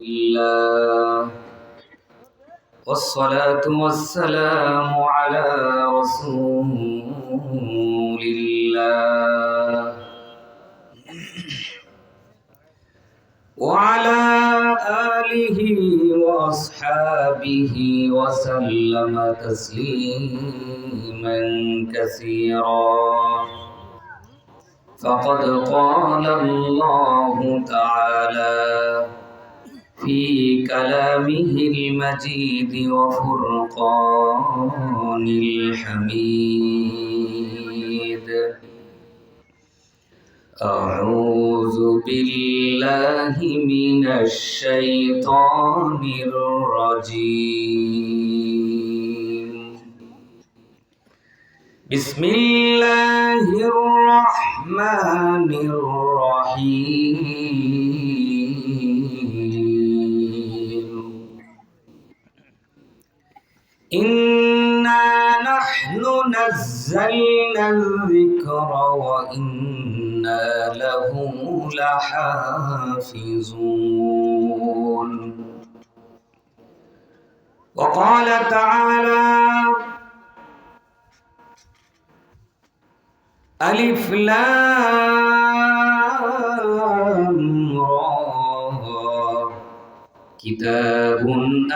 لله والصلاة والسلام على رسول الله وعلى آله وأصحابه وسلم تسليما كثيرا. فقد قال الله تعالى في كلامه المجيد وفرقان الحميد: أعوذ بالله من الشيطان الرجيم. بسم الله الرحمن الرحيم. إنا نحن نزلنا الذكر وإنا له لحافظون. وقال تعالى: ألف لام را كتاب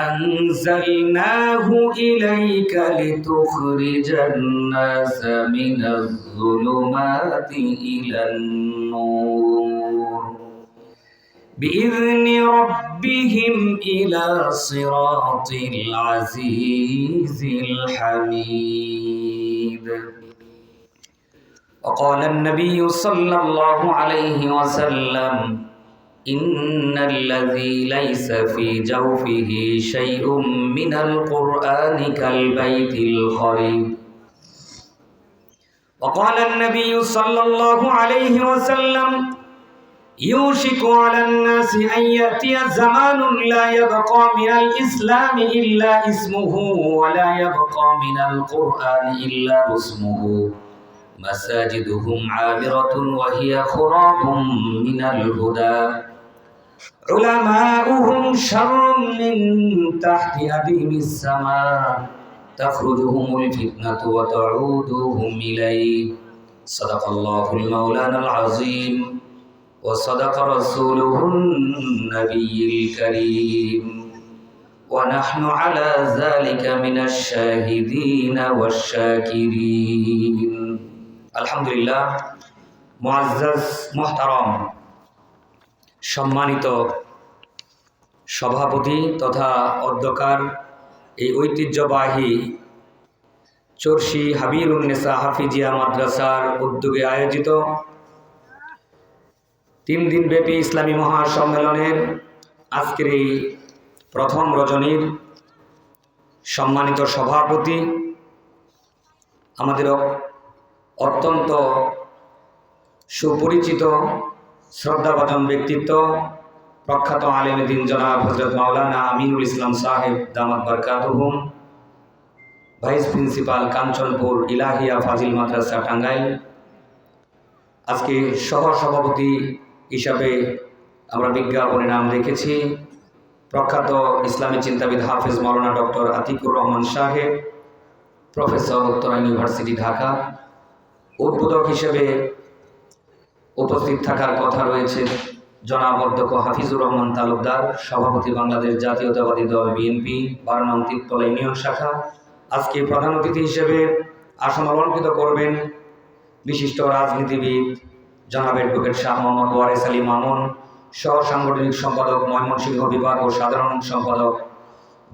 أنزلناه إليك لتخرج الناس من الظلمات إلى النور بإذن ربهم إلى صراط العزيز الحميد. وقال النبي صلى الله عليه وسلم: إن الذي ليس في جوفه شيء من القرآن كالبيت الخريب. وقال النبي صلى الله عليه وسلم: يوشك على الناس أن يأتي زمان لا يبقى من الإسلام إلا اسمه ولا يبقى من القرآن إلا رسمه مساجدهم عامرة وهي خراب من الهدى علماؤهم شر من تحت أديم السماء تخرجهم الفتنة وتعودهم إليه. صدق الله المولانا العظيم وصدق رسوله النبي الكريم ونحن على ذلك من الشاهدين والشاكرين. আলহামদুলিল্লাহ। মুআজ্জাজ মুহতারাম সম্মানিত সভাপতি তথা অধ্যকার এই ঐতিহ্যবাহী চরশী হাবিরুন্নেসা হাফিজিয়া মাদ্রাসার উদ্যোগে আয়োজিত 3 দিনব্যাপী ইসলামী মহাসম্মেলনের আজকের এই প্রথম রজনীর সম্মানিত সভাপতি, আমাদের অত্যন্ত সুপরিচিত শ্রদ্ধাভাজন ব্যক্তিত্ব, প্রখ্যাত আলেমে দ্বীন জনাব হযরত মাওলানা আমিনুল ইসলাম সাহেব দামাত বারকাতুহুম, ভাইস প্রিন্সিপাল কাঞ্চনপুর ইলাহিয়া ফাজিল মাদ্রাসা টাঙ্গাইল। আজকে সহ সভাপতি হিসাবে আমরা বিজ্ঞাপনে নাম রেখেছি প্রখ্যাত ইসলামী চিন্তাবিদ হাফেজ মাওলানা ডক্টর আতিকুর রহমান সাহেব, প্রফেসর উত্তরা ইউনিভার্সিটি ঢাকা। উদ্বোধক হিসেবে উপস্থিত থাকার কথা রয়েছে জনাব অধ্যক্ষ হাফিজুর রহমান তালুকদার, সভাপতি বাংলাদেশ জাতীয়তাবাদী দল বিএনপি 12 নং তিততলা ইউনিয়ন শাখা। আজকে প্রধান অতিথি হিসেবে আসন অলঙ্কৃত করবেন বিশিষ্ট রাজনীতিবিদ জনাব অ্যাডভোকেট শাহ মোহাম্মদ ওয়ারেস আলী মামুন, সহ সাংগঠনিক সম্পাদক ময়মনসিংহ বিভাগ ও সাধারণ সম্পাদক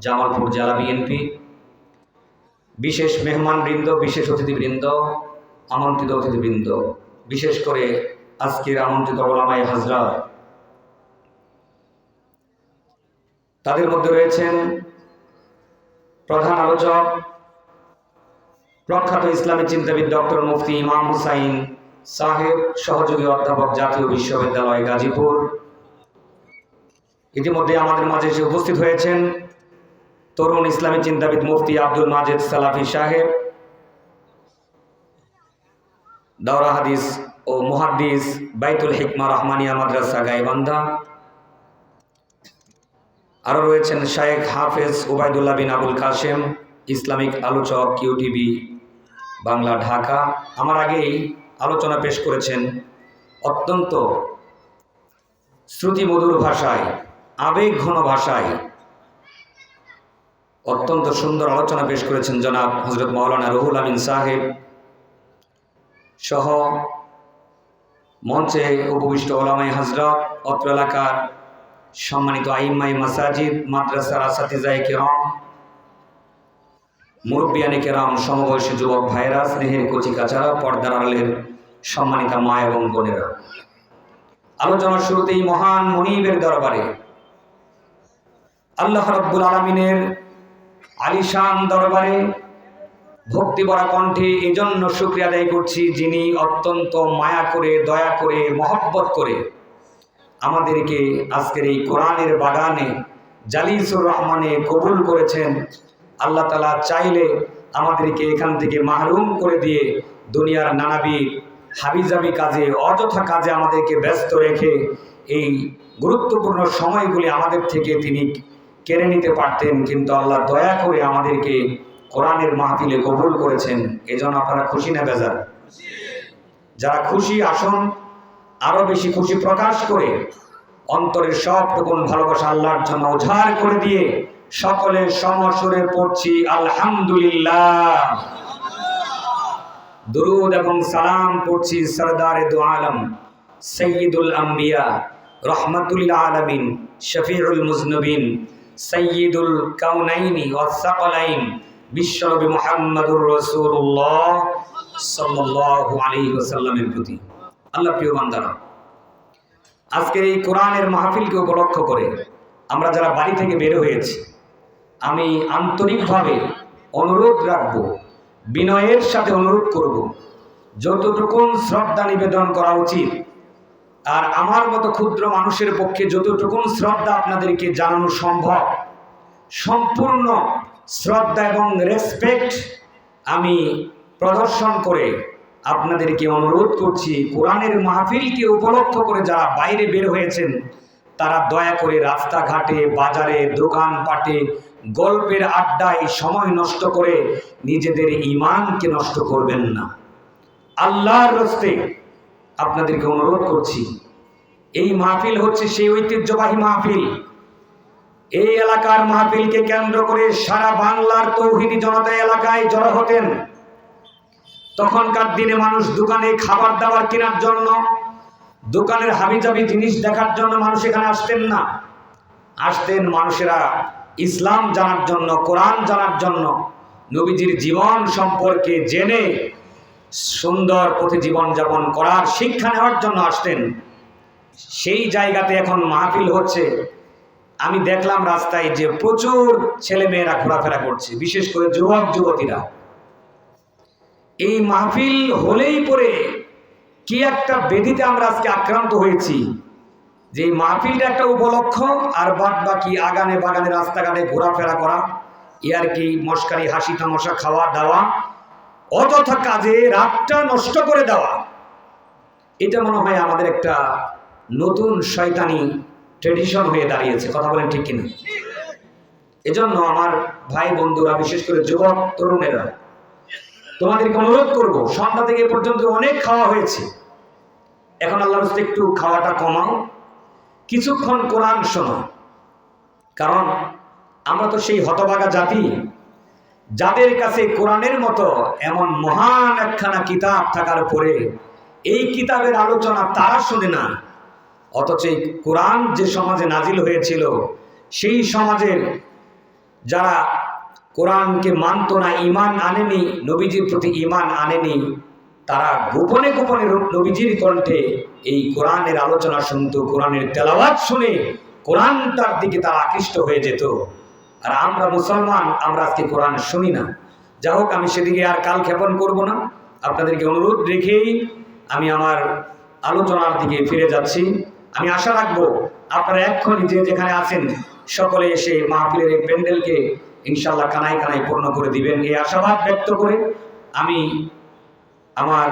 জামালপুর জেলা বিএনপি। বিশেষ মেহমানবৃন্দ, বিশেষ অতিথিবৃন্দ, আমন্ত্রিত অতিথিবৃন্দ, বিশেষ করে আজকের আমন্ত্রিত ওলামায়ে হাজরাত, তাদের মধ্যে রয়েছেন প্রধান আলোচক প্রখ্যাত ইসলামী চিন্তাবিদ ডক্টর মুফতি ইমাম হুসাইন সাহেব, সহযোগী অধ্যাপক জাতীয় বিশ্ববিদ্যালয় গাজীপুর। ইতিমধ্যে আমাদের মাঝে এসে উপস্থিত হয়েছেন তরুণ ইসলামী চিন্তাবিদ মুফতি আব্দুল মাজেদ সালাফি সাহেব, দাওরা হাদিস ও মুহাদ্দিস বাইতুল হিকমা রহমানিয়া মাদ্রাসা গাইবান্ধা। আরও রয়েছেন শায়েখ হাফেজ ওবায়দুল্লাহ বিন আবুল কাশেম, ইসলামিক আলোচক, ইউটিভি বাংলা, ঢাকা। আমার আগেই আলোচনা পেশ করেছেন অত্যন্ত শ্রুতিমধুর ভাষায়, আবেগঘন ভাষায় অত্যন্ত সুন্দর আলোচনা পেশ করেছেন জনাব হযরত মাওলানা রুহুল আমিন সাহেব সহ মঞ্চে উপবিষ্ট ওলামায়ে হযরত, অত্র এলাকার সম্মানিত আইম্মায়ে মাসাজিদ, মাদ্রাসার আসাতিজায়ে কিরাম, মুরব্বিয়ানে কেরাম, সমবয়সী যুবক ভাইরা, স্নেহের কচি কাচারা, পর্দার আড়ালের সম্মানিতা মা এবং বোনেরা, আলোচনার শুরুতেই মহান মনিবের দরবারে, আল্লাহ রাব্বুল আলামিনের আলিশান দরবারে ভক্তি ভরা কণ্ঠে এজন্য শুকরিয়া আদায় করছি, যিনি অত্যন্ত মায়া করে, দয়া করে, মহব্বত করে আমাদেরকে আজকের এই কোরআনের বাগানে জালিসুর রহমানে কবুল করেছেন। আল্লাহ তাআলা চাইলে আমাদেরকে এখান থেকে মাহরুম করে দিয়ে দুনিয়ার নানাবিধ হাবিজাবি কাজে, অযথা কাজে আমাদেরকে ব্যস্ত রেখে এই গুরুত্বপূর্ণ সময়গুলি আমাদের থেকে তিনি কেড়ে নিতে পারতেন, কিন্তু আল্লাহ দয়া করে আমাদেরকে কোরআনের মাহফিলে কবুল করেছেন। এজন্য আপনারা খুশি না বেজার? যারা খুশি আসুন আরো বেশি খুশি প্রকাশ করে অন্তরের সবটুকুন ভালোবাসা আল্লাহর জন্য উজাড় করে দিয়ে সকলের সমস্বরে পড়ছি আলহামদুলিল্লাহ। দুরুদ এবং সালাম পড়ছি সরদারে দু আলম, সৈয়দুল আম্বিয়া, রহমাতুল আলামিন, শফিউল মুজনবিন, সৈয়দুল কাউনাইনি ওয়াস সাকলাইন, বিশ্বনবী মুহাম্মদুর রাসূলুল্লাহ সাল্লাল্লাহু আলাইহি ওয়াসাল্লামের প্রতি। আল্লাহ প্রিয় বান্দারা, আজকের এই কোরআনের মাহফিলকে উপলক্ষ করে আমরা যারা বাড়ি থেকে বের হয়েছি, আমি আন্তরিকভাবে অনুরোধ রাখব, বিনয়ের সাথে অনুরোধ করব, যতটুকুন শ্রদ্ধা নিবেদন করা উচিত আর আমার মতো ক্ষুদ্র মানুষের পক্ষে যতটুকুন শ্রদ্ধা আপনাদেরকে জানানো সম্ভব, সম্পূর্ণ শ্রদ্ধা এবং রেসপেক্ট আমি প্রদর্শন করে আপনাদেরকে অনুরোধ করছি, কোরআনের মাহফিলকে উপলক্ষ করে যারা বাইরে বের হয়েছেন তারা দয়া করে রাস্তাঘাটে, বাজারে, দোকানপাটে, গল্পের আড্ডায় সময় নষ্ট করে নিজেদের ঈমানকে নষ্ট করবেন না। আল্লাহর রাস্তে আপনাদেরকে অনুরোধ করছি, এই মাহফিল হচ্ছে সেই ঐতিহ্যবাহী মাহফিল। এই এলাকার মাহফিলকে কেন্দ্র করে সারা বাংলার তৌহিদি জনতা এলাকায় জড়ো হতেন। তখনকার দিনে মানুষ দোকানে খাবার দাবার কেনার জন্য, দোকানের হাবিজাবি জিনিস দেখার জন্য মানুষ এখানে আসতেন না। আসতেন মানুষেরা ইসলাম জানার জন্য, কোরআন জানার জন্য, নবীজির জীবন সম্পর্কে জেনে সুন্দর পথে জীবনযাপন করার শিক্ষা নেওয়ার জন্য আসতেন। সেই জায়গাতে এখন মাহফিল হচ্ছে। আমি দেখলাম রাস্তায় যে প্রচুর ছেলেমেয়েরা ঘোরাফেরা করছে, বিশেষ করে যুবক যুবতীরা। এই মাহফিল হলেই পরে কি একটা ব্যাধিতে আমরা আজকে আক্রান্ত হয়েছি, যে মাহফিলটা একটা উপলক্ষ আর বাদ বাকি আগানে বাগানে রাস্তাঘাটে ঘোরাফেরা করা, ইয়ার কি মস্কারি, হাসি তামাশা, খাওয়া দাওয়া, অযথা কাজে রাতটা নষ্ট করে দেওয়া, এটা মনে হয় আমাদের একটা নতুন শয়তানি ট্রেডিশন হয়ে দাঁড়িয়েছে। কথা বলেন ঠিক কিনা? এজন্য আমার ভাই বন্ধুরা, বিশেষ করে যুবক তরুণেরা, তোমাদেরকে অনুরোধ করব, সন্ধ্যা থেকে এ পর্যন্ত অনেক খাওয়া হয়েছে, এখন আল্লাহর রাস্তায় একটু খাওয়াটা কমাও, কিছুক্ষণ কোরআন শোনো। কারণ আমরা তো সেই হতভাগা জাতি যাদের কাছে কোরআনের মতো এমন মহান একখানা কিতাব থাকার পরে এই কিতাবের আলোচনা তারা শোনে না। অথচ এই কোরআন যে সমাজে নাজিল হয়েছিল, সেই সমাজের যারা কোরআনকে মানত না, ঈমান আনেনি, নবীজির প্রতি ঈমান আনেনি, তারা গোপনে গোপনে নবীজির কণ্ঠে এই কোরআনের আলোচনা শুনত, কোরআনের তেলাওয়াত শুনে কোরআনটার দিকে তারা আকৃষ্ট হয়ে যেত। আর আমরা মুসলমান, আমরা আজকে কোরআন শুনি না। যা হোক, আমি সেদিকে আর কাল ক্ষেপণ করব না, আপনাদেরকে অনুরোধ রেখেই আমি আমার আলোচনার দিকে ফিরে যাচ্ছি। আমি আশা রাখবো আপনারা এক্ষুনি যে যেখানে আছেন সকলে এসে মাহফিলের এই প্যান্ডেলকে ইনশাআল্লাহ কানায় কানায় পূর্ণ করে দিবেন, এই আশাবাদ ব্যক্ত করে আমি আমার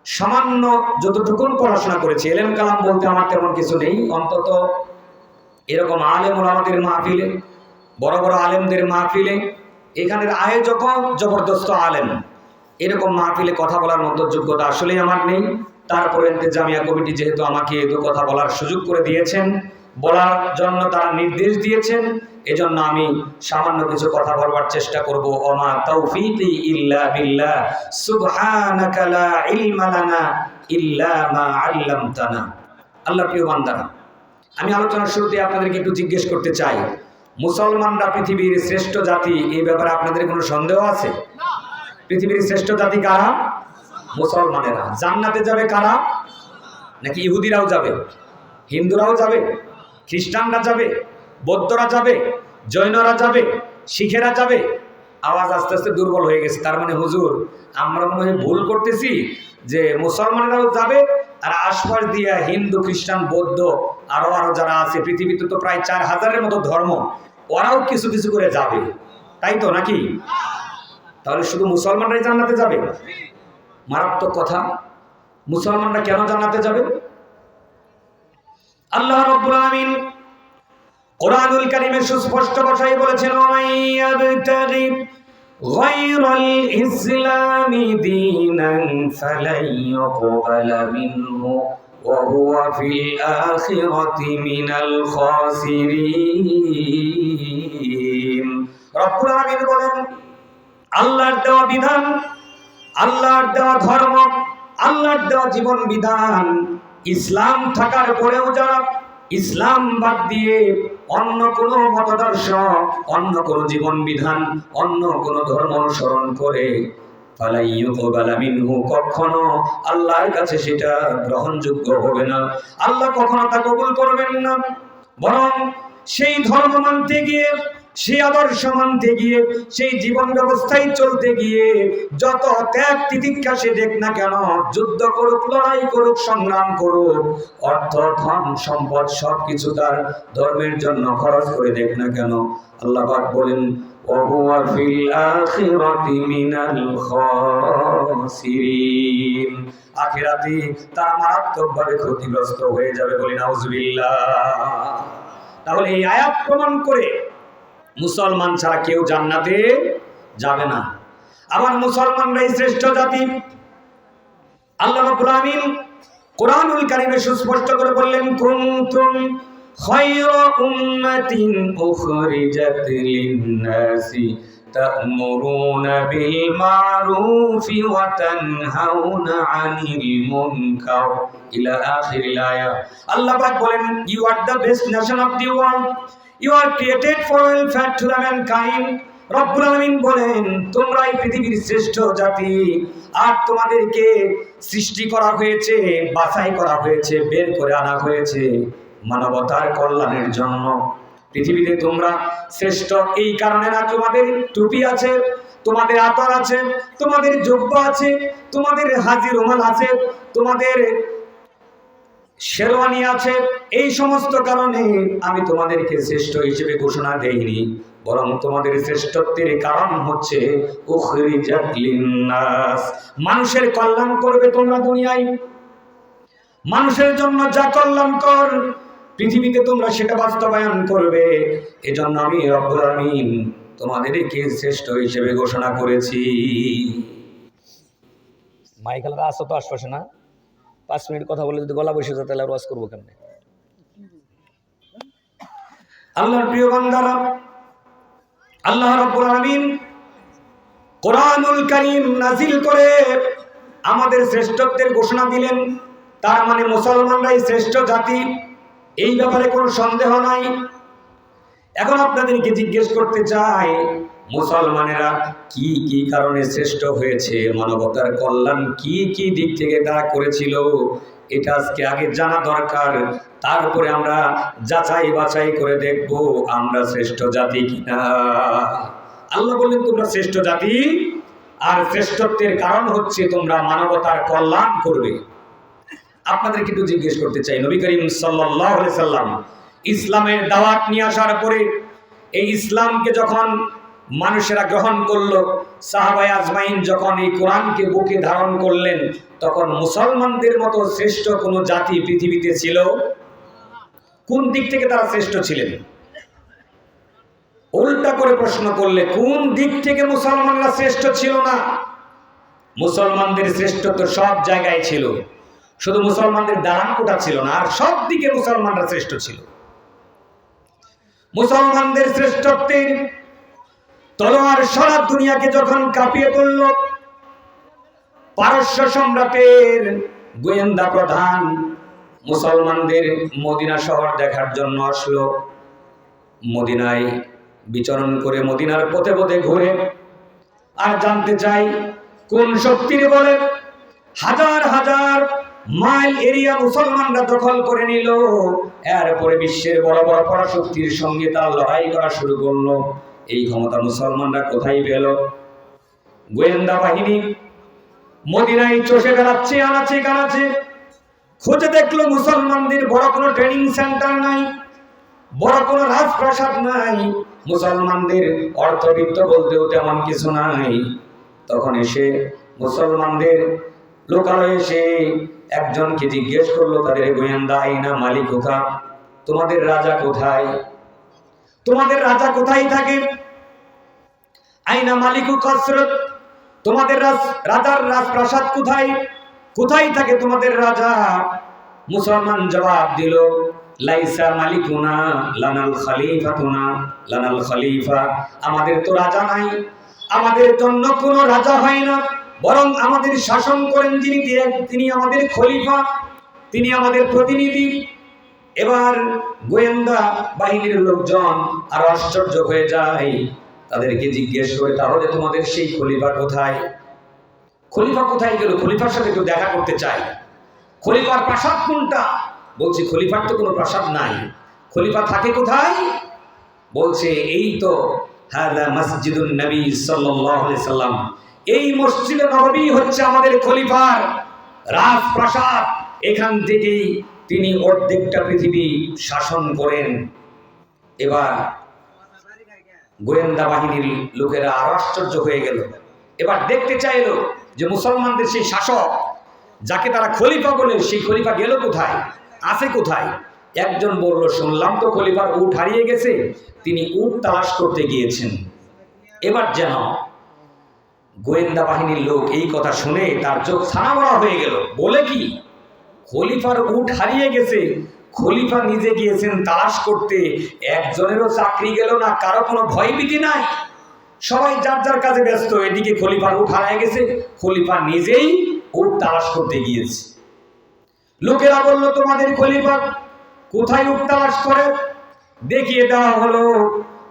সামান্য যতটুকুন পড়াশোনা করেছি, এলেম কালাম বলতে আমার তেমন কিছু নেই, অন্তত এরকম আলেম ওলামাদের মাহফিলে, বড় বড় আলেমদের মাহফিলে, এখানের আয়োজক জবরদস্ত আলেম, এরকম মাহফিলে কথা বলার মতো যোগ্যতা আসলেই আমার নেই। তারপরে জামিয়া কমিটি যেহেতু আমাকে দু কথা বলার সুযোগ করে দিয়েছেন, বলার জন্য তারা নির্দেশ দিয়েছেন, এজন্য আমি সামান্য কিছু কথা বলবার চেষ্টা করব। ওমা তাওফীকি ইল্লা বিল্লাহ, সুবহানাকা লা ইলমা লানা ইল্লা মা আল্লামতানা। আল্লাহর প্রিয় বান্দারা, আমি আলোচনার শুরুতে আপনাদেরকে একটু জিজ্ঞেস করতে চাই, মুসলমানরা পৃথিবীর শ্রেষ্ঠ জাতি, এই ব্যাপারে আপনাদের কোনো সন্দেহ আছে? পৃথিবীর শ্রেষ্ঠ জাতি কারা? মুসলমানেরা। জান্নাতে যাবে কারা? নাকি ইহুদিরাও যাবে, হিন্দুরাও যাবে, খ্রিস্টানরা যাবে, বৌদ্ধরা যাবে, জৈনরা যাবে, শিখেরা যাবে? আওয়াজ আস্তে আস্তে দুর্বল হয়ে গেছে। তার মানে হুজুর আমরা মনে হয় ভুল করতেছি, যে মুসলমানরাও যাবে আর আশপাশ দিয়া হিন্দু, খ্রিস্টান, বৌদ্ধ আরো যারা আছে, পৃথিবীতে তো প্রায় 4000-এর মতো ধর্ম, ওরাও কিছু কিছু করে যাবে, তাই তো নাকি? তাহলে শুধু মুসলমানরাই জান্নাতে যাবে? মারাত্মক কথা। মুসলমানরা কেন জান্নাতে যাবে? আল্লাহ রাব্বুল আলামিন কোরআনুল কারীমে সুস্পষ্ট ভাষায় বলেছেন, ওয়াইয়াবতাগি গায়রাল ইসলামি দীনান ফালাই ইউকবালা মিনহু ওয়া হুয়া ফিল আখিরাতি মিনাল খাসিরিন। রব্বুল আলামিন বলেন, আল্লাহর দেওয়া বিধান, আল্লাহর দেওয়া ধর্ম, আল্লাহর দেওয়া জীবন বিধান, ইসলাম থাকার পরেও যারা ইসলাম বাদ দিয়ে অন্য কোনো মতাদর্শ, অন্য কোনো জীবন বিধান, অন্য কোনো ধর্ম অনুসরণ করে, ফালাই ইউকবালা মিনহু, কখনো আল্লাহর কাছে সেটা গ্রহণযোগ্য হবে না। আল্লাহ কখনো তা কবুল করবেন না। বরং সেই ধর্ম মানতে গিয়ে, সেই আদর্শ মানতে গিয়ে, সেই জীবন ব্যবস্থায় চলতে গিয়ে যত ত্যাগ তিতিক্ষা সে দেখ না কেন, যুদ্ধ করুক, লড়াই করুক, সংগ্রাম করুক, অর্থ, ধন, সম্পদ সবকিছু তার ধর্মের জন্য খরচ করে দেখ না কেন, আল্লাহ পাক বলেন, ওয়া ফিল আখিরাতি মিনাল খাসিরিন, আখিরাতে তারা মারাত্মকভাবে ক্ষতিগ্রস্ত হয়ে যাবে। বলি নাউজুবিল্লাহ। তাহলে এই আয়াত প্রমাণ করে মুসলমান ছাড়া কেউ জান্নাতে যাবে না। আবার মুসলমানরাই শ্রেষ্ঠ জাতি। আল্লাহ রাব্বুল আলামিন কোরআনুল কারীমে সুস্পষ্ট করে বললেন, কুনতুম খায়রা উম্মাতিন উখরিজাত লিন-নাসি তা'মুরুনা বিল মা'রুফি ওয়া তানহাউনা আনিল মুনকার, ইলা আখিরিল আয়াত। আল্লাহ পাক বলেন, you are the best nation of the world, you are created for welfare to the mankind. রব্বুল আলামিন বলেন, তোমরাই পৃথিবীর শ্রেষ্ঠ জাতি, আর তোমাদেরকে সৃষ্টি করা হয়েছে, বাছাই করা হয়েছে, বের করে আনা হয়েছে মানবতার কল্যাণের জন্য। পৃথিবীতে তোমরা শ্রেষ্ঠ এই কারণে না, তোমাদের টুপি আছে, তোমাদের আতর আছে, তোমাদের জুব্বা আছে, তোমাদের হাজি রুমাল আছে, তোমাদের শেরওয়ানি আছে, এই সমস্ত কারণে আমি তোমাদেরকে শ্রেষ্ঠ হিসেবে ঘোষণা দেইনি, বরং তোমাদের শ্রেষ্ঠত্বের কারণ হচ্ছে উখরিজাত লিন-নাস, মানুষের কল্যাণ করবে তোমরা দুনিয়ায়, মানুষের জন্য যা কল্যাণকর পৃথিবীতে তোমরা সেটা বাস্তবায়ন করবে। এজন্য আমি রব্বুল আলামিন তোমাদেরকে শ্রেষ্ঠ হিসেবে ঘোষণা করেছি। মাইকেলরা আসো তো আশপাশে না, 5 মিনিট কথা বলে যদি গলা বসে যায় তাহলে আর ওয়াজ করবো কেমনে? আল্লাহর প্রিয় বান্দারা, আল্লাহ রাব্বুল আলামিন কোরআনুল কারীম নাজিল করে আমাদের শ্রেষ্ঠত্বের ঘোষণা দিলেন। তার মানে মুসলমানরাই শ্রেষ্ঠ জাতি, এই ব্যাপারে কোনো সন্দেহ নাই। এখন আপনাদেরকে জিজ্ঞেস করতে চাই, মুসলমানেরা কি কি কারণে শ্রেষ্ঠ হয়েছে, মানবতার কল্যাণ কি কি দিক থেকে তারা করেছিল, এটা আজকে আগে জানা দরকার। তারপরে আমরা যাচাই বাছাই করে দেখব আমরা শ্রেষ্ঠ জাতি কিনা। আল্লাহ বললেন, তোমরা শ্রেষ্ঠ জাতি, আর শ্রেষ্ঠত্বের কারণ হচ্ছে তোমরা মানবতার কল্যাণ করবে। আপনাদেরকে একটু জিজ্ঞেস করতে চাই, নবী করিম সাল্লাল্লাহু আলাইহি সাল্লাম ইসলামের দাওয়াত নিয়ে আসার পরে, এই ইসলামকে যখন মানুষেরা গ্রহণ করলো, সাহাবায়ে আজমাইন যখন এই কোরআনকে বুকে ধারণ করলেন, তখন মুসলমানদের মতো শ্রেষ্ঠ কোনো জাতি পৃথিবীতে ছিল? কোন দিক থেকে তারা শ্রেষ্ঠ ছিলেন? উল্টা করে প্রশ্ন করলে কোন দিক থেকে মুসলমানরা শ্রেষ্ঠ ছিল না? মুসলমানদের শ্রেষ্ঠত্ব সব জায়গায় ছিল, শুধু মুসলমানদের দালানকোঠা ছিল না, আর সব দিকে মুসলমানরা শ্রেষ্ঠ ছিল। মুসলমানদের শ্রেষ্ঠত্বের তলোয়ার সারা দুনিয়াকে যখন কাঁপিয়ে তুলল, পারস্য সম্রাটের গোয়েন্দা প্রধান মুসলমানদের মদিনা শহর দেখার জন্য আসলো। মদিনায় বিচরণ করে, মদিনার পথে পথে ঘুরে আর জানতে চাই কোন শক্তির বলে হাজার হাজার মাইল এরিয়া মুসলমানরা দখল করে নিল। এরপরে বিশ্বের বড় বড় পরাশক্তির সঙ্গে তার লড়াই করা শুরু করলো। এই ক্ষমতা মুসলমানরা কোথায় পেল? গোয়েন্দা বাহিনী মদিনায় চষে বেড়াচ্ছে, আনাচে কানাচে, খুঁজে দেখলো মুসলমানদের বড় কোনো ট্রেনিং সেন্টার নাই, বড় কোনো রাজপ্রাসাদ নাই, মুসলমানদের অর্থবিত্ত বলতেও তেমন কিছু নাই। তখন এসে মুসলমানদের লোকালয়ে এসে একজনকে জিজ্ঞেস করলো তাদের গোয়েন্দা, আইনা মালিক কোথায়? তোমাদের রাজা কোথায়? তোমাদের রাজা কোথায় থাকে? আইনা মালিকু কসরত, তোমাদের রাজার রাজপ্রাসাদ কোথায়? কোথায় থাকে তোমাদের রাজা? মুসলমান জবাব দিল, লাইসা মালিকুনা লানাল খলিফাতুনা লানাল খলিফা। আমাদের তো রাজা নাই, আমাদের জন্য কোনো রাজা হয় না, বরং আমাদের শাসন করেন যিনি, তিনি আমাদের খলিফা, তিনি আমাদের প্রতিনিধি। এবার গোয়েন্দা বাহিনীর লোকজন আর আশ্চর্য হয়ে যায়, তাদেরকে জিজ্ঞেস করে, তাহলে তোমাদের সেই খলিফা কোথায়? খলিফা কোথায় গেল? খলিফার সাথে একটু দেখা করতে চাই। খলিফার প্রাসাদ কোনটা? বলছে খলিফার তো কোনো প্রাসাদ নাই। খলিফা থাকে কোথায়? বলছে এই তো হাদা মসজিদুন নবী সাল্লাল্লাহু আলাইহি সাল্লাম, এই মসজিদে নববী হচ্ছে আমাদের খলিফার রাজপ্রাসাদ। এখান থেকেই তিনি অর্ধেকটা পৃথিবী শাসন করেন। এবার গোয়েন্দা বাহিনীর লোকেরা আরো আশ্চর্য হয়ে গেল। এবার দেখতে চাইলো যে মুসলমানদের সেই শাসক যাকে তারা খলিফা বলে, সেই খলিফা গেল কোথায়, আছে কোথায়? একজন বলল, শুনলাম তো খলিফার উট হারিয়ে গেছে, তিনি উট তালাশ করতে গিয়েছেন। এবার যেন গোয়েন্দা বাহিনীর লোক এই কথা শুনে তার চোখ ছানাবড়া হয়ে গেল। বলে কি, খলিফার উট হারিয়ে গেছে, খলিফা নিজে গিয়েছেন তালাশ করতে, একজনেরও চাকরি গেল না, কারো কোনো ভয়ভীতি নাই, সবাই যার যার কাজে ব্যস্ত। এদিকে খলিফার উট হারিয়ে গেছে, খলিফা নিজেই উট তালাশ করতে গিয়েছে। লোকেরা বলল, তোমাদের খলিফা কোথায় উট তালাশ করে? দেখিয়ে দেওয়া হলো।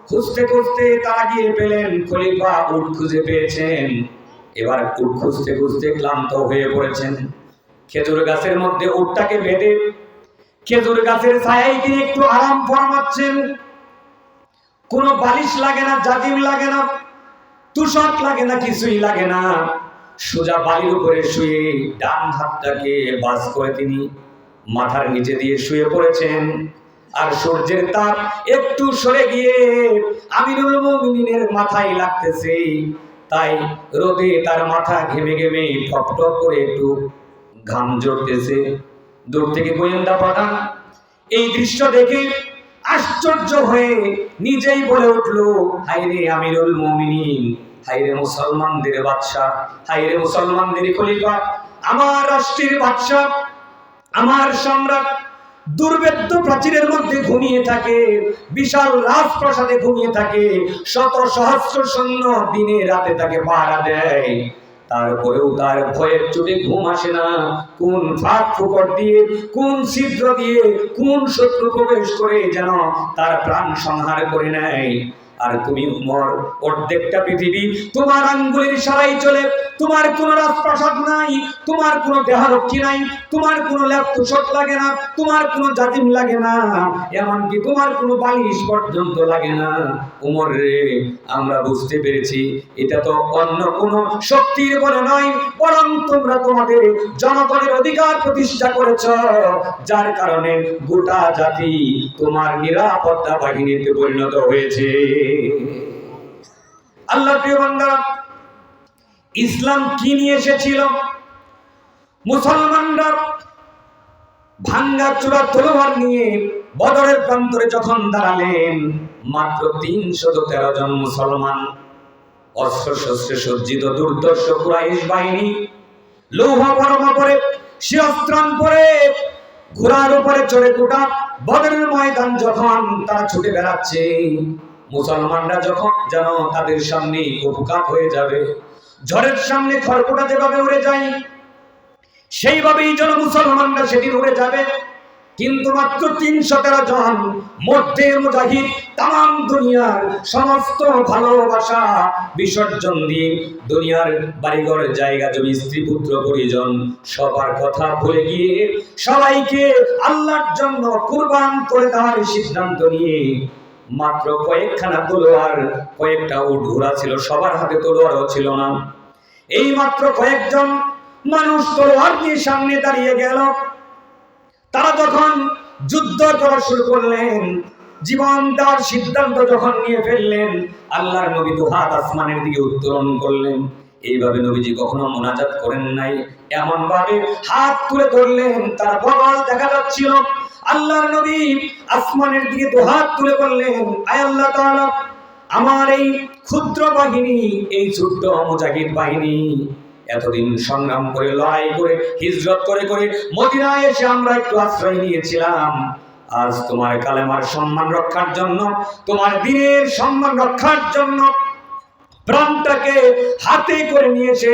খুঁজতে খুঁজতে তারা গিয়ে পেলেন খলিফা উট খুঁজে পেয়েছেন। এবার উট খুঁজতে খুঁজতে ক্লান্ত হয়ে পড়েছেন। খেজুর গাছের মধ্যে উটটাকে বেঁধে খেজুর গাছের ছায়ায় তিনি একটু আরাম ফরমাচ্ছেন। কোনো বালিশ লাগে না, জাজিম লাগে না, তুষক লাগে না, কিছুই লাগে না। সোজা বালির উপরে শুয়ে ডান হাতটাকে বাজ করে তিনি মাথার নিচে দিয়ে শুয়ে পড়েছেন। আর সূর্যের তাপ একটু সরে গিয়ে আমিরুল মুমিনিনের মাথায় লাগতেছে, তাই রোদে তার মাথা ঘেমে ঘেমে টপ টপ করে একটু ঘাম ঝরতেছে। দূর থেকে গোয়েন্দা পাঠান এই দৃশ্য দেখে আশ্চর্য হয়ে নিজেই বলে উঠলো, হায়রে আমিরুল মুমিনিন, হায়রে মুসলমানদের বাদশা, হায়রে মুসলমানদের খলিফা, আমার রাষ্ট্রের বাদশা, আমার সম্রাট দুর্ভেদ্য প্রাচীরের মধ্যে ঘুমিয়ে থাকে, বিশাল রাজপ্রাসাদে ঘুমিয়ে থাকে, শত সহস্র সৈন্য দিনে রাতে তাকে পাহারা দেয়, তারপরেও তার ভয়ের চোটে ঘুম আসে না। কোন ফাঁক ফোকর দিয়ে, কোন ছিদ্র দিয়ে, কোন শত্রু প্রবেশ করে যেন তার প্রাণ সংহার করে নেয়। আর তুমি উমর, অর্ধেকটা পৃথিবী তোমার আঙ্গুলের ইশারায় চলে, তোমার কোনো রাজপ্রাসাদ নাই, তোমার কোনো দেহরক্ষী নাই, তোমার কোনো ল্যাপ তুষক লাগে না, তোমার কোনো জাজিম লাগে না, এমনকি তোমার কোনো বালিশ পর্যন্ত লাগে না। উমর রে, আমরা বুঝতে পেরেছি এটা তো অন্য কোনো শক্তির বলে নয়, বরং তোমরা তোমাদের জনগণের অধিকার প্রতিষ্ঠা করেছ, যার কারণে গোটা জাতি তোমার নিরাপত্তা বাহিনীতে পরিণত হয়েছে। আল্লাহ প্রিয় বান্দা, ইসলাম কি নিয়ে এসেছিল? মুসলমানরা ভাঙ্গা চূড়া তলোয়ার নিয়ে বদরের প্রান্তরে যখন দাঁড়ালেন, মাত্র 313 জন মুসলমান, অস্ত্র শস্ত্রে সজ্জিত দুর্দর্শ কুরাইশ বাহিনী, লৌহ বর্মা পরে, শিরস্ত্রাণ পরে, ঘোড়ার উপরে চড়ে কোটা বদরের ময়দান যখন তারা ছুটে বেড়াচ্ছে, মুসলমানরা যখন যেন তাদের সামনে কপুকাত হয়ে যাবে, ঝড়ের সামনে খড়কুটা যেভাবে উড়ে যায়, সেইভাবেই যেন মুসলমানরা সেদিন উড়ে যাবে। কিন্তু মাত্র 313 জন মধ্যে মুজাহিদ তাম দুনিয়ার সমস্ত ভালোবাসা বিসর্জন দিয়ে, দুনিয়ার বাড়িঘর জায়গা জমি স্ত্রী পুত্র পরিজন সবার কথা ভুলে গিয়ে সবাইকে আল্লাহর জন্য কুরবান করে দেওয়ার সিদ্ধান্ত নিয়ে, মাত্র কয়েকখানা তলোয়ার, কয়েকটা উট ঘোড়া ছিল, সবার হাতে তলোয়ারও ছিল না, এই মাত্র কয়েকজন মানুষ তলোয়ার নিয়ে সামনে দাঁড়িয়ে গেল। তারা যখন যুদ্ধ করা শুরু করলেন, জীবন দেওয়ার সিদ্ধান্ত যখন নিয়ে ফেললেন, আল্লাহর নবী দুহাত আসমানের দিকে উত্তোলন করলেন। এইভাবে নবীজি কখনো মুনাজাত করেন নাই, এমন ভাবে হাত তুলে ধরলেন, তার বগল দেখা যাচ্ছিল। আল্লাহর নবী আসমানের দিকে দুহাত তুলে বললেন, আয় আল্লাহ তাআলা, আমার এই ক্ষুদ্র বাহিনী, এই ছোট্ট মুজাহিদ বাহিনী এতদিন সংগ্রাম করে, লড়াই করে, হিজরত করে করে মদিনায় এসে আমরা একটু আশ্রয় নিয়েছিলাম, আজ তোমার কালেমার সম্মান রক্ষার জন্য, তোমার দ্বীনের সম্মান রক্ষার জন্য প্রাণটাকে হাতে করে নিয়েছে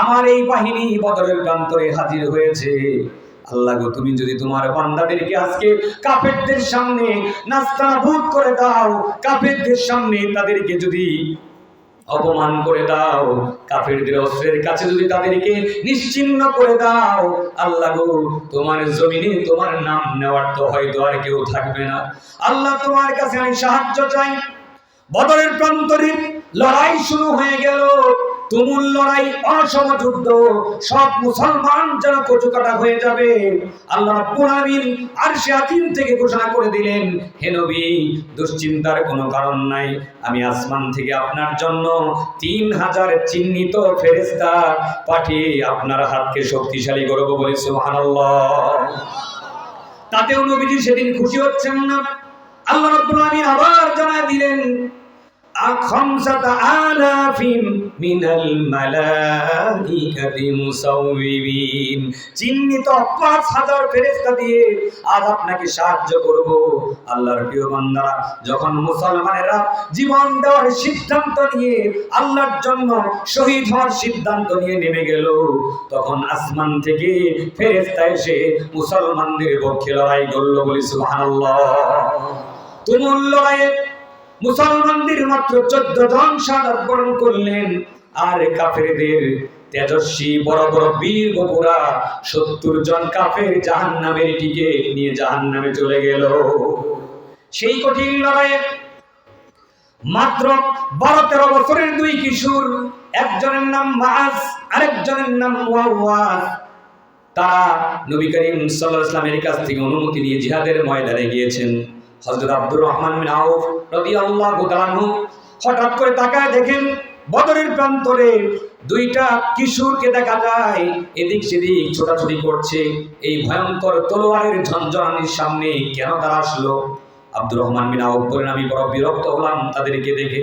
আমার এই বাহিনী বদরের প্রান্তরে হাজির হয়েছে। আল্লাহ গো, তুমি যদি তোমার বান্দাদেরকে আজকে কাফেরদের সামনে নাস্তানাবুদ করে দাও, কাফেরদের সামনে তাদেরকে যদি অপমান করে দাও, কাফেরদের অস্ত্রের কাছে যদি তাদেরকে নিশ্চিহ্ন করে দাও, আল্লাহ গো, তোমার জমিনে তোমার নাম নেওয়ার তো হয়তো আর কেউ থাকবে না। আল্লাহ, তোমার কাছে আমি সাহায্য চাই। বদরের প্রান্তরে লড়াই শুরু হয়ে গেল, তুমুল লড়াই, অসম যুদ্ধ, সব মুসলমান যেন কচুকাটা হয়ে যাবে। আল্লাহ রাব্বুল আলামিন আরশে আযীম থেকে ঘোষণা করে দিলেন, হে নবী, দুশ্চিন্তার কোনো কারণ নাই, আমি আসমান থেকে আপনার জন্য 3000 চিহ্নিত ফেরেশতা পাঠিয়ে আপনার হাতকে শক্তিশালী করব, বলি সুবহানাল্লাহ। তাতেও নবীজি সেদিন খুশি হচ্ছেন না। আল্লাহ রাব্বুল আলামিন আবার জানায় দিলেন, আখামসাতা আলাফিন মিনাল মালাইকাতি মুসাউবিবিন, চিহ্নিত 5000 ফেরেশতা দিয়ে আজ আপনাকে সাহায্য করব। আল্লাহর প্রিয় বান্দারা, যখন মুসলমানেরা জীবন দেওয়ার সিদ্ধান্ত নিয়ে, আল্লাহর জন্য শহীদ হওয়ার সিদ্ধান্ত নিয়ে নেমে গেল, তখন আসমান থেকে ফেরেশতা এসে মুসলমানদের পক্ষে লড়াই করল, বলি সুবহানাল্লাহ। তুমুল লড়াইয়ে মুসলমানদের মাত্র 14 জন শাহাদাত বরণ করলেন, আর কাফেরদের তেজস্বী বড় বড় বীর বপুরা 70 জন কাফের জাহান্নামের দিকে নিয়ে জাহান্নামে চলে গেল। সেই কঠিন লড়াইয়ে মাত্র 12-13 বছরের 2 কিশোর, একজনের নাম মাআজ, আরেকজনের নাম মুআওয়াজ, তারা নবী করিম সাল্লাল্লাহু আলাইহি ওয়াসাল্লামের কাছ থেকে অনুমতি নিয়ে জিহাদের ময়দানে গিয়েছেন। হযরত আব্দুর রহমান বিন আউফ রাদিয়াল্লাহু তাআলা আনহু হঠাৎ করে তাকায় দেখেন, বদরের প্রান্তরে 2টা কিশোরকে দেখা যায় এদিক সেদিক ছোটাছুটি করছে। এই ভয়ঙ্কর তলোয়ারের ঝনঝনানির সামনে কেন তারা আসলো? আব্দুর রহমান বিন আউফ বলেন, আমি বড় বিরক্ত হলাম তাদেরকে দেখে,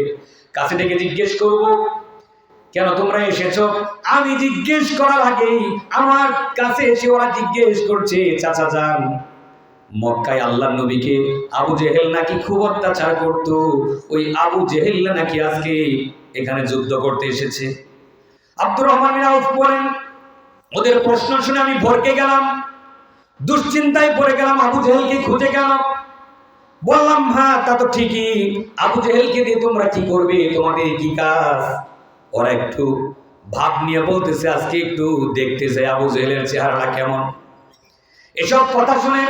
কাছে ডেকে জিজ্ঞেস করব, কেন তোমরা এসেছো? আমি জিজ্ঞেস করার আগেই আমার কাছে এসে ওরা জিজ্ঞেস করছে, চাচা যান, মক্কায় আল্লাহর নবীকে আবু জেহেল নাকি খুব অত্যাচার করত, ওই আবু জেহেল নাকি আজকে এখানে যুদ্ধ করতে এসেছে। আব্দুর রহমান বিন আউফ বলেন, ওদের প্রশ্ন শুনে আমি ভরকে গেলাম, দুশ্চিন্তায় পড়ে গেলাম, আবু জেহেলকে খুঁজে গেল। বললাম, হ্যাঁ তা তো ঠিকই, আবু জেহেলকে দিয়ে তোমরা কি করবে, তোমাদের কি কাজ? ওরা একটু ভাব নিয়ে বলতেছে, আজকে একটু দেখতে চাই আবু জেহেলের চেহারাটা কেমন। এসব কথা শুনে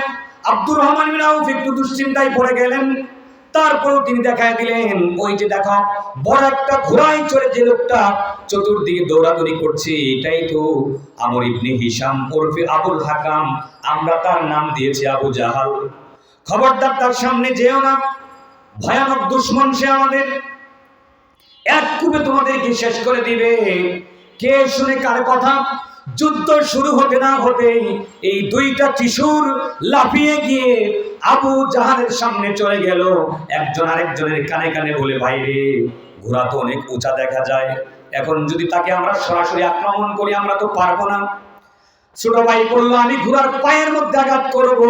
আব্দুর রহমান বিন আউফ একটু দুশ্চিন্তায় পড়ে গেলেন। তারপরও তিনি দেখায় দিলেন, ওই যে দেখো, বড় একটা ঘোড়ায় চড়ে যে লোকটা চতুর্দিকে দৌড়াদৌড়ি করছে, এটাই তো আমর ইবনে হিশাম ওরফে আবুল হাকাম, আমরা তার নাম দিয়েছি আবু জাহাল। খবরদার তার সামনে যেও না, ভয়ানক দুশমন সে আমাদের, এক কূপে তোমাদেরকে শেষ করে দিবে। কে শুনে কার কথা? যুদ্ধ শুরু হতে না হতেই এই দুইটা কিশোর লাফিয়ে গিয়ে আবু জাহালের সামনে চলে গেল। একজন আরেকজনের কানে কানে বলে, ভাই রে, ঘোড়া তো অনেক উঁচা দেখা যায়, এখন যদি তাকে আমরা সরাসরি আক্রমণ করি আমরা তো পারবো না। ছোট ভাই বলল, আমি ঘোড়ার পায়ের মধ্যে আঘাত করব।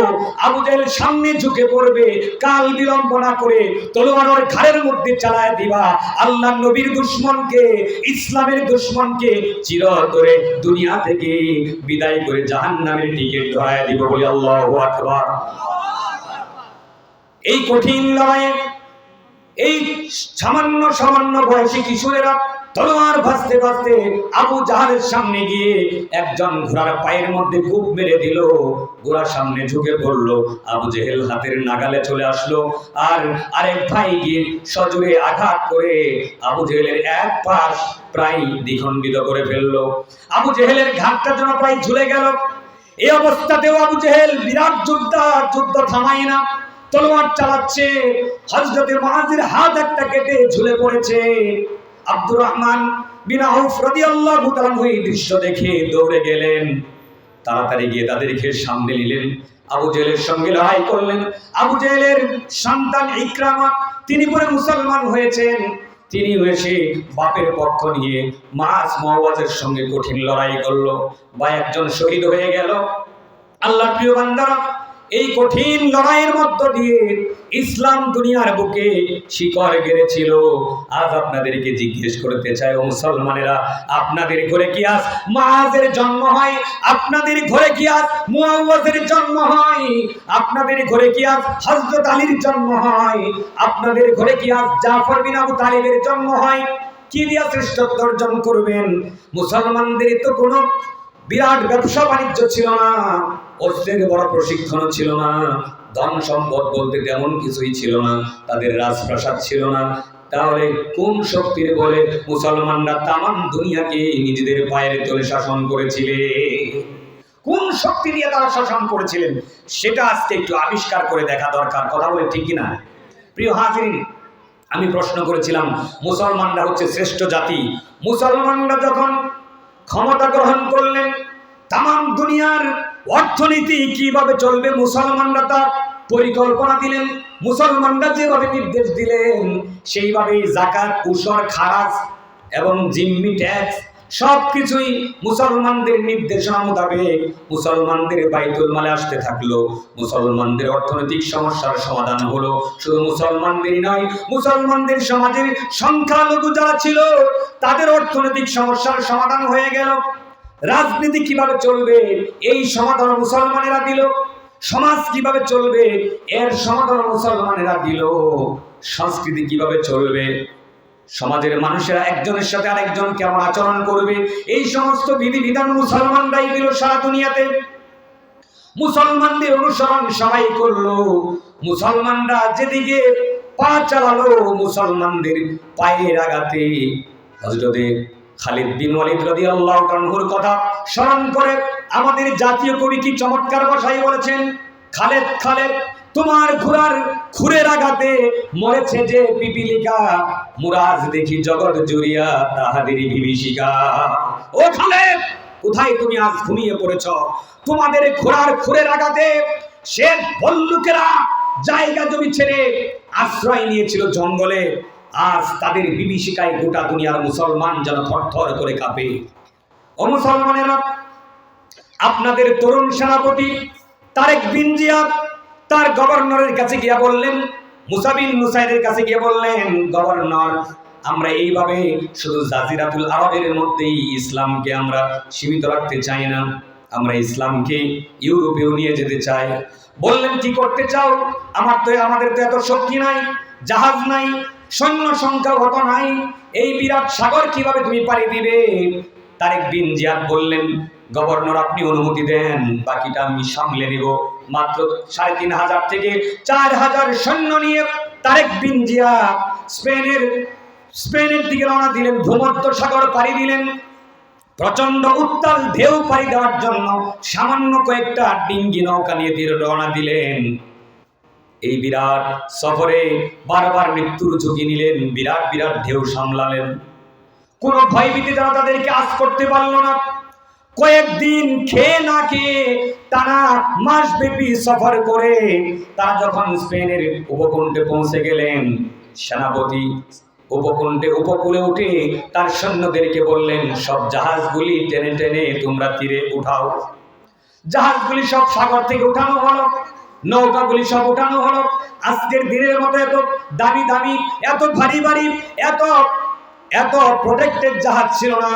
আবু জেহেল সামনে ঝুঁকে পড়বে, কাল বিলম্ব না করে তলোয়ার ওর ঘাড়ের মধ্যে চালায় দিবা। আল্লাহ নবীর দুশমনকে, ইসলামের দুশমনকে চিরতরে দুনিয়া থেকে বিদায় করে জাহান্নামের টিকিট ধরায় দিব বলে আল্লাহু আকবার। এই কঠিন লড়াইয়ে এই সামান্য বয়সী কিশোরেরা তলোয়ার ভাসতে ভাসতে আবু জাহালের সামনে গিয়ে একজন ঘোড়ার পায়ের মধ্যে খুব মেরে দিল। ঘোড়ার সামনে ঝুঁকে পড়ল, আবু জেহেল হাতের নাগালে চলে আসলো, আর আরেক ভাই গিয়ে সজোরে আঘাত করে আবু জেহেলের এক পাশ প্রায় দ্বিখণ্ডিত করে ফেললো। আবু জেহেলের ঘাটটা যেন প্রায় ঝুলে গেল। এই অবস্থাতেও আবু জেহেল বিরাট যুদ্ধ থামায় না, তলোয়ার চালাচ্ছে। হযরতে মুআযের হাত একটা কেটে ঝুলে পড়েছে। আব্দুর রহমান বিন আউফ রাদিয়াল্লাহু তাআলা এই দৃশ্য দেখে দৌড়ে গেলেন, তাড়াতাড়ি গিয়ে তাদেরকে সামনে নিলেন, আবু জেহেলের সঙ্গে লড়াই করলেন। আবু জেহেলের সন্তান ইকরামা, তিনি পরে মুসলমান হয়েছেন। তিনি এসে বাপের পক্ষ নিয়ে মুআযের সঙ্গে কঠিন লড়াই করলো, বা একজন শহীদ হয়ে গেল। আল্লাহর প্রিয় বান্দারা, এই কঠিন লড়াইয়ের মধ্য দিয়ে ইসলাম দুনিয়ার বুকে শিকড় গেড়েছিল। আজ আপনাদেরকে জিজ্ঞেস করতে চাই, ও মুসলমানেরা, আপনাদের ঘরে কি আজ মুআযের জন্ম হয়? আপনাদের ঘরে কি আজ মুআওয়াজের জন্ম হয়? আপনাদের ঘরে কি আজ হযরত আলীর জন্ম হয়? আপনাদের ঘরে কি আজ জাফর বিন আবু তালিবের জন্ম হয়? কি দিয়া শ্রেষ্ঠত্ব অর্জন করবেন? মুসলমানদের তো কোনো বিরাট ব্যবসা বাণিজ্য ছিল না, অস্ত্রের বড় প্রশিক্ষণ ছিল না, ধন সম্পদ বলতে তেমন কিছুই ছিল না, তাদের রাজপ্রাসাদ ছিল না। তাহলে কোন শক্তির বলে মুসলমানরা তামাম দুনিয়াকে নিজেদের পায়ের তলে শাসন করেছিলেন? কোন শক্তি দিয়ে তারা শাসন করেছিলেন সেটা আজকে একটু আবিষ্কার করে দেখা দরকার। কথা বলে ঠিক কিনা? প্রিয় হাজিরিন, আমি প্রশ্ন করেছিলাম, মুসলমানরা হচ্ছে শ্রেষ্ঠ জাতি। মুসলমানরা যখন ক্ষমতা গ্রহণ করলেন, তামাম দুনিয়ার অর্থনীতি কিভাবে চলবে মুসলমানরা তার পরিকল্পনা দিলেন। মুসলমানরা যেভাবে নির্দেশ দিলেন সেইভাবেই যাকাত, উশর, খারাজ এবং জিম্মি ট্যাক্স সবকিছুই মুসলমানদের নির্দেশনা মোতাবেক মুসলমানদের বাইতুল মালে আসতে থাকলো। মুসলমানদের অর্থনৈতিক সমস্যার সমাধান হলো। শুধু মুসলমানদেরই নয়, মুসলমানদের সমাজের সংখ্যালঘু যারা ছিল তাদের অর্থনৈতিক সমস্যার সমাধান হয়ে গেল। রাজনীতি কিভাবে চলবে এই সমাধান মুসলমানেরা দিল। সমাজ কিভাবে চলবে এর সমাধান মুসলমানেরা দিল। সংস্কৃতি কিভাবে চলবে, সমাজের মানুষেরা একজনের সাথে আরেকজন কেমন আচরণ করবে, এই সমস্ত বিধিবিধান মুসলমানরাই দিল সারা দুনিয়াতে। মুসলমানদের অনুসরণ সবাই করলো। মুসলমানরা যেদিকে পা চালালো, মুসলমানদের পায়ের আঘাতে হযরতে খালিদ বিন ওয়ালিদ রাদিয়াল্লাহু আনহুর কথা স্মরণ করে আমাদের জাতীয় কবি কি চমৎকার ভাষায় বলেছেন, খালেদ খালেদ তোমার ঘোড়ার খুরের আঘাতে মরেছে যে পিপিলিকা, মুরাজ দেখি জগৎ জুড়িয়া তাহাদেরই বিভীষিকা। ও খালেদ, কোথায় তুমি আজ ঘুমিয়ে পড়েছ? তোমাদের ঘোড়ার খুরের আঘাতে সে ভল্লুকেরা জায়গা জমি ছেড়ে আশ্রয় নিয়েছিল জঙ্গলে, আজ তাদের বিভীষিকায় গোটা দুনিয়ার মুসলমান যেন থরথর করে কাঁপে। ও মুসলমানেরা, আপনাদের তরুণ সেনাপতি তারেক বিন জিয়াদ তার গভর্নরের কাছে গিয়ে বললেন, মুসা বিন নুসাইরের কাছে গিয়ে বললেন, গভর্নর, আমরা এইভাবে শুধু জাজিরাতুল আরবের মধ্যেই ইসলামকে আমরা সীমিত রাখতে চাই না, আমরা ইসলামকে ইউরোপেও নিয়ে যেতে চাই। বললেন, কি করতে চাও? আমাদের তো এত শক্তি নাই, জাহাজ নাই, সৈন্য সংখ্যা অত নাই, এই বিরাট সাগর কিভাবে তুমি পাড়ি দিবে? তারেক বিন জিয়াদ বললেন, গভর্নর আপনি অনুমতি দেন, বাকিটা আমি সামলে নিব। মাত্র ৩,৫০০ থেকে ৪,০০০ সৈন্য নিয়ে তারেক বিন জিয়াদ স্পেনের দিকে রওনা দিলেন, ভূমধ্য সাগর পাড়ি দিলেন। প্রচন্ড উত্তাল ঢেউ পাড়ি দেওয়ার জন্য সামান্য কয়েকটা ডিঙ্গি নৌকা নিয়ে রওনা দিলেন। এই বিরাট সফরে বারবার মৃত্যুর ঝুঁকি নিলেন, বিরাট বিরাট ঢেউ সামলালেন। কোন ভয়ভীতি যারা তাদেরকে আজ করতে পারল না, কয়েকদিন খেয়ে না খেয়ে টানা মাসব্যাপী সফর করে তারা যখন স্পেনের উপকূলে পৌঁছে গেলেন, সেনাপতি উপকূলে উঠে তার সৈন্যদেরকে বললেন, সব জাহাজগুলি টেনে টেনে তোমরা তীরে উঠাও। জাহাজগুলি সব সাগর থেকে উঠানো হলো, নৌকাগুলি সব উঠানো হলো। আজকের দিনের মতো এত দামি দামি, এত ভারী ভারী, এত এত প্রোটেক্টেড জাহাজ ছিল না,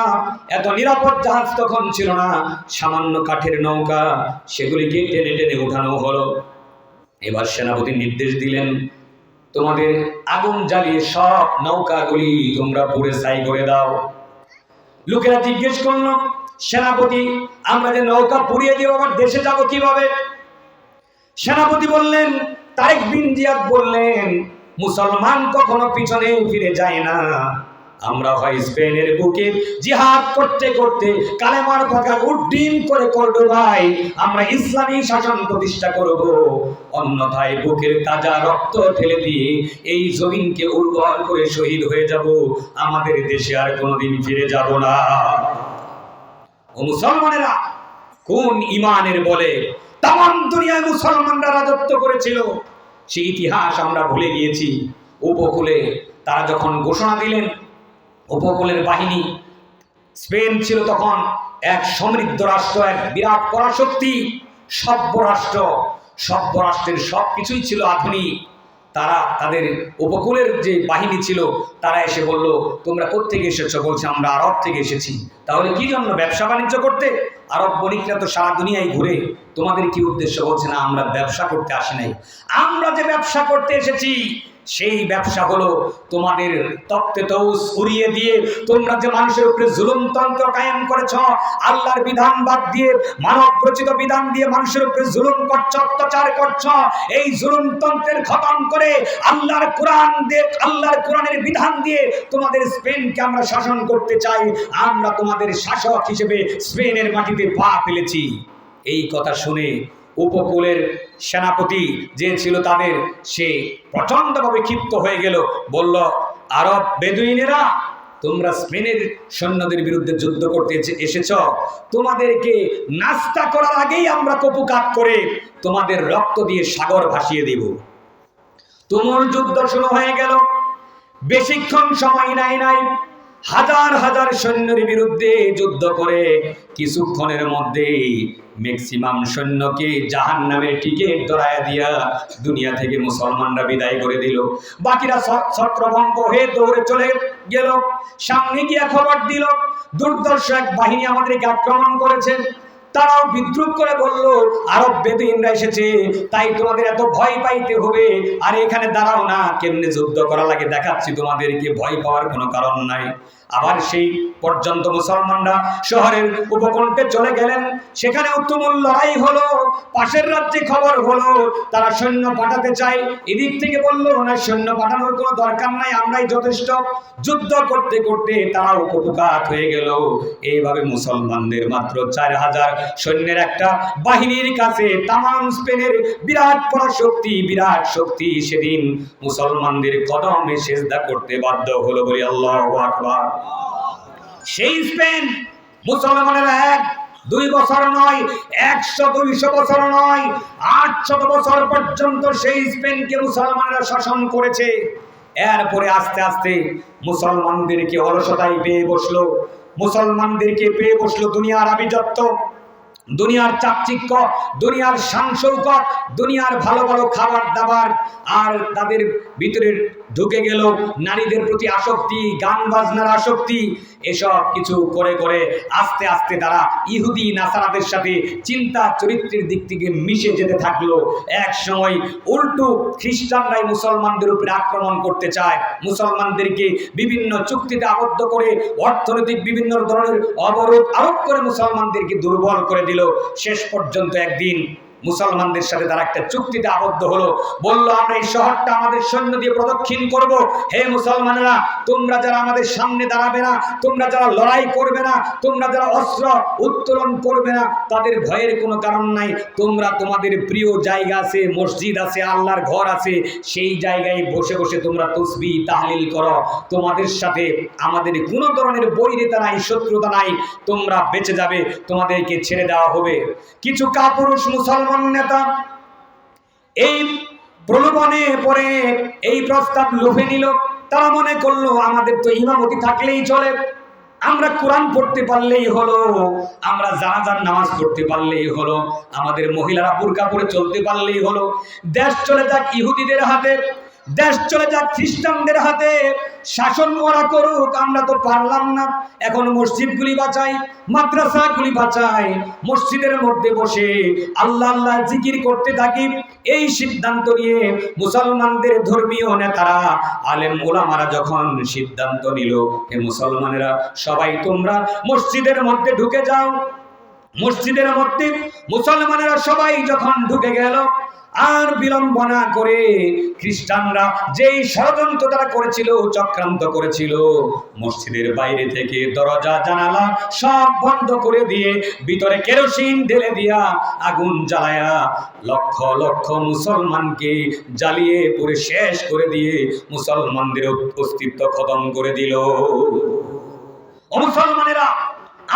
এত নিরাপদ জাহাজ তখন ছিল না। সামান্য কাঠের নৌকা, সেগুলিকে টেনে টেনে উঠানো হলো। এবার সেনাপতি নির্দেশ দিলেন, তোমাদের আগুন জ্বালিয়ে সব নৌকাগুলি তোমরা পুড়ে ছাই করে দাও। লোকেরা জিজ্ঞেস করলো, সেনাপতি আমরা যে নৌকা পুড়িয়ে দিয়ে আবার দেশে যাব কিভাবে? সেনাপতি বললেন, তারেক বিন জিয়াদ বললেন, মুসলমান কখনো পিছনে ফিরে যায় না। আমরা হয় স্পেনের বুকে জিহাদ করতে করতে কালেমার পতাকা উড্ডীন করে কর্ডোবায় আমরা ইসলামী শাসন প্রতিষ্ঠা করব, অন্যথায় বুকের তাজা রক্ত ফেলে দিয়ে এই জমিনকে উর্বর করে শহীদ হয়ে যাব, আমাদের দেশে আর কোনোদিন ফিরে যাব না। ও মুসলমানেরা, কোন ইমানের বলে তাম দুনিয়ায় মুসলমানরা রাজত্ব করেছিল, সেই ইতিহাস আমরা ভুলে গিয়েছি। উপকূলে তারা যখন ঘোষণা দিলেন, উপকূলের বাহিনী, স্পেন ছিল তখন এক সমৃদ্ধ রাষ্ট্র, এক বিরাট পরাশক্তি, সভ্য রাষ্ট্রের সবকিছুই ছিল আধুনিক। তারা তাদের উপকূলের যে বাহিনী ছিল তারা এসে বলল, তোমরা কোত্থেকে এসেছো? বলছে আমরা আরব থেকে এসেছি। তাহলে কি জন্য? ব্যবসা বাণিজ্য করতে? আরব বণিকরা তো সারা দুনিয়ায় ঘুরে, তোমাদের কি উদ্দেশ্য? বলছে না, আমরা ব্যবসা করতে আসি নাই, আমরা যে ব্যবসা করতে এসেছি সেই ব্যবসা হলো তোমাদের তক্তে তৌস উড়িয়ে দিয়ে তোমরা যে মানুষের উপরে জুলুমতন্ত্র কায়েম করেছ, আল্লাহর বিধান বাদ দিয়ে মানব রচিত বিধান দিয়ে মানুষের উপরে জুলুম করছ, অত্যাচার করছ, এই জুলুমতন্ত্রের খতম করে আল্লাহর কোরআনের বিধান দিয়ে তোমাদের স্পেনকে আমরা শাসন করতে চাই। আমরা তোমাদের শাসক হিসেবে স্পেনের মাটিতে পা ফেলেছি। এই কথা শুনে উপকূলের সেনাপতি যে ছিল তাদের, সে প্রচন্ডভাবে ক্ষিপ্ত হয়ে গেল। বলল, আরব বেদুইনেরা, তোমরা স্পেনের সৈন্যদের বিরুদ্ধে যুদ্ধ করতে এসেছ, তোমাদেরকে নাস্তা করার আগেই আমরা কপুকাত করে তোমাদের রক্ত দিয়ে সাগর ভাসিয়ে দেব। তুমুল যুদ্ধ শুরু হয়ে গেল। বেশিক্ষণ সময় নাই, হাজার হাজার সৈন্যের বিরুদ্ধে যুদ্ধ করে কিছুক্ষণের মধ্যে ম্যাক্সিমাম সৈন্যকে জাহান্নামের টিকিট ধরায়া দিয়া দুনিয়া থেকে মুসলমানরা বিদায় করে দিল। বাকিরা ছত্রভঙ্গ হয়ে দৌড়ে চলে গেল। সামনে গিয়া খবর দিল, দুর্দর্শ এক বাহিনী আমাদেরকে আক্রমণ করেছে। তারাও বিদ্রুপ করে বলল, আরব বেদুইনরা এসেছে, তাই তোমাদের এত ভয় পাইতে হবে। আর এখানে দাঁড়াও না, কেমনে যুদ্ধ করা লাগে দেখাচ্ছি তোমাদেরকে, ভয় পাওয়ার কোনো কারণ নাই। আবার সেই পর্যন্ত মুসলমানরা শহরের উপকণ্ঠে চলে গেলেন। সেখানে তুমুল লড়াই হলো। পাশের রাজ্যে খবর হলো তারা সৈন্য পাঠাতে চায়। এদিক থেকে বলল, না, সৈন্য পাঠানোর কোনো দরকার নাই, আমরাই যথেষ্ট। যুদ্ধ করতে করতে তারাও কপুকাত হয়ে গেল। এইভাবে মুসলমানদের মাত্র 4000 সৈন্যের একটা বাহিনীর কাছে তামাম স্পেনের বিরাট বিরাট শক্তি সেদিন মুসলমানদের কদমে সেজদা করতে বাধ্য হলো। বলি আল্লাহু আকবার। সেই স্পেন মুসলমানের 1-2 বছর নয়, 100-200 বছর নয়, 800 বছর পর্যন্ত সেই স্পেনকে মুসলমানরা শাসন করেছে। এরপরে আস্তে আস্তে মুসলমানদেরকে অলসতায় পেয়ে বসলো দুনিয়ার আভিজাত্য, দুনিয়ার চাকচিক্য, দুনিয়ার শান-শৌকত, দুনিয়ার ভালো ভালো খাবার দাবার, আর তাদের ভিতরে ঢুকে গেল নারীদের প্রতি আসক্তি, গান বাজনার আসক্তি। এসব কিছু করে করে আস্তে আস্তে তারা ইহুদি নাসারাদের সাথে চিন্তা চরিত্রের দিক থেকে মিশে যেতে থাকলো। এক সময় উল্টো খ্রিস্টানরাই মুসলমানদের উপরে আক্রমণ করতে চায়, মুসলমানদেরকে বিভিন্ন চুক্তিতে আবদ্ধ করে অর্থনৈতিক বিভিন্ন ধরনের অবরোধ আরোপ করে মুসলমানদেরকে দুর্বল করে দিল। শেষ পর্যন্ত একদিন মুসলমানদের সাথে তারা একটা চুক্তিতে আবদ্ধ হলো, বলল আমরা এই শহরটা আমাদের সৈন্য দিয়ে প্রদক্ষিণ করব। হে মুসলমানেরা, তোমরা যারা আমাদের সামনে দাঁড়াবে না, তোমরা যারা লড়াই করবে না, তোমরা যারা অস্ত্র উত্তোলন করবে না, তাদের ভয়ের কোনো কারণ নাই। তোমরা তোমাদের প্রিয় জায়গা আছে, মসজিদ আছে, আল্লাহর ঘর আছে, সেই জায়গায় বসে বসে তোমরা তাসবিহ তাহলিল করো। তোমাদের সাথে আমাদের কোনো ধরনের বৈরিতা নাই, শত্রুতা নাই, তোমরা বেঁচে যাবে, তোমাদেরকে ছেড়ে দেওয়া হবে। কিছু কাপুরুষ মুসলমান নেতা এই প্রলোভনে পড়ে এই প্রস্তাব লুফে নিল। তারা মনে করলো আমাদের তো ইমামতি থাকলেই চলে, আমরা কোরআন পড়তে পারলেই হলো, আমরা জানাজার নামাজ পড়তে পারলেই হলো, আমাদের মহিলারা বুরকা পরে চলতে পারলেই হলো, দেশ চলে যাক ইহুদিদের হাতে, দেশ চলে যাক খ্রিস্টানদের হাতে, শাসন ওরা করুক, আমরা তো পারলাম না। এখন মসজিদগুলি বাঁচাই, মাদ্রাসাগুলি বাঁচাই, মসজিদের মধ্যে বসে আল্লাহ আল্লাহ জিকির করতে থাকি। এই সিদ্ধান্ত নিয়ে মুসলমানদের ধর্মীয় নেতারা, আলেম ওলামারা যখন সিদ্ধান্ত নিল, হে মুসলমানেরা সবাই তোমরা মসজিদের মধ্যে ঢুকে যাও। মসজিদের মধ্যে মুসলমানেরা সবাই যখন ঢুকে গেল, আর বিলম্ব না করে খ্রিস্টানরা যেই ষড়যন্ত্র তারা করেছিল, চক্রান্ত করেছিল, মসজিদের বাইরে থেকে দরজা জানালা সব বন্ধ করে দিয়ে ভিতরে কেরোসিন ঢেলে দিয়া আগুন জ্বালায়া লক্ষ লক্ষ মুসলমানকে জ্বালিয়ে পুরে শেষ করে দিয়ে মুসলমানদের অস্তিত্ব খতম করে দিল। ও মুসলমানেরা,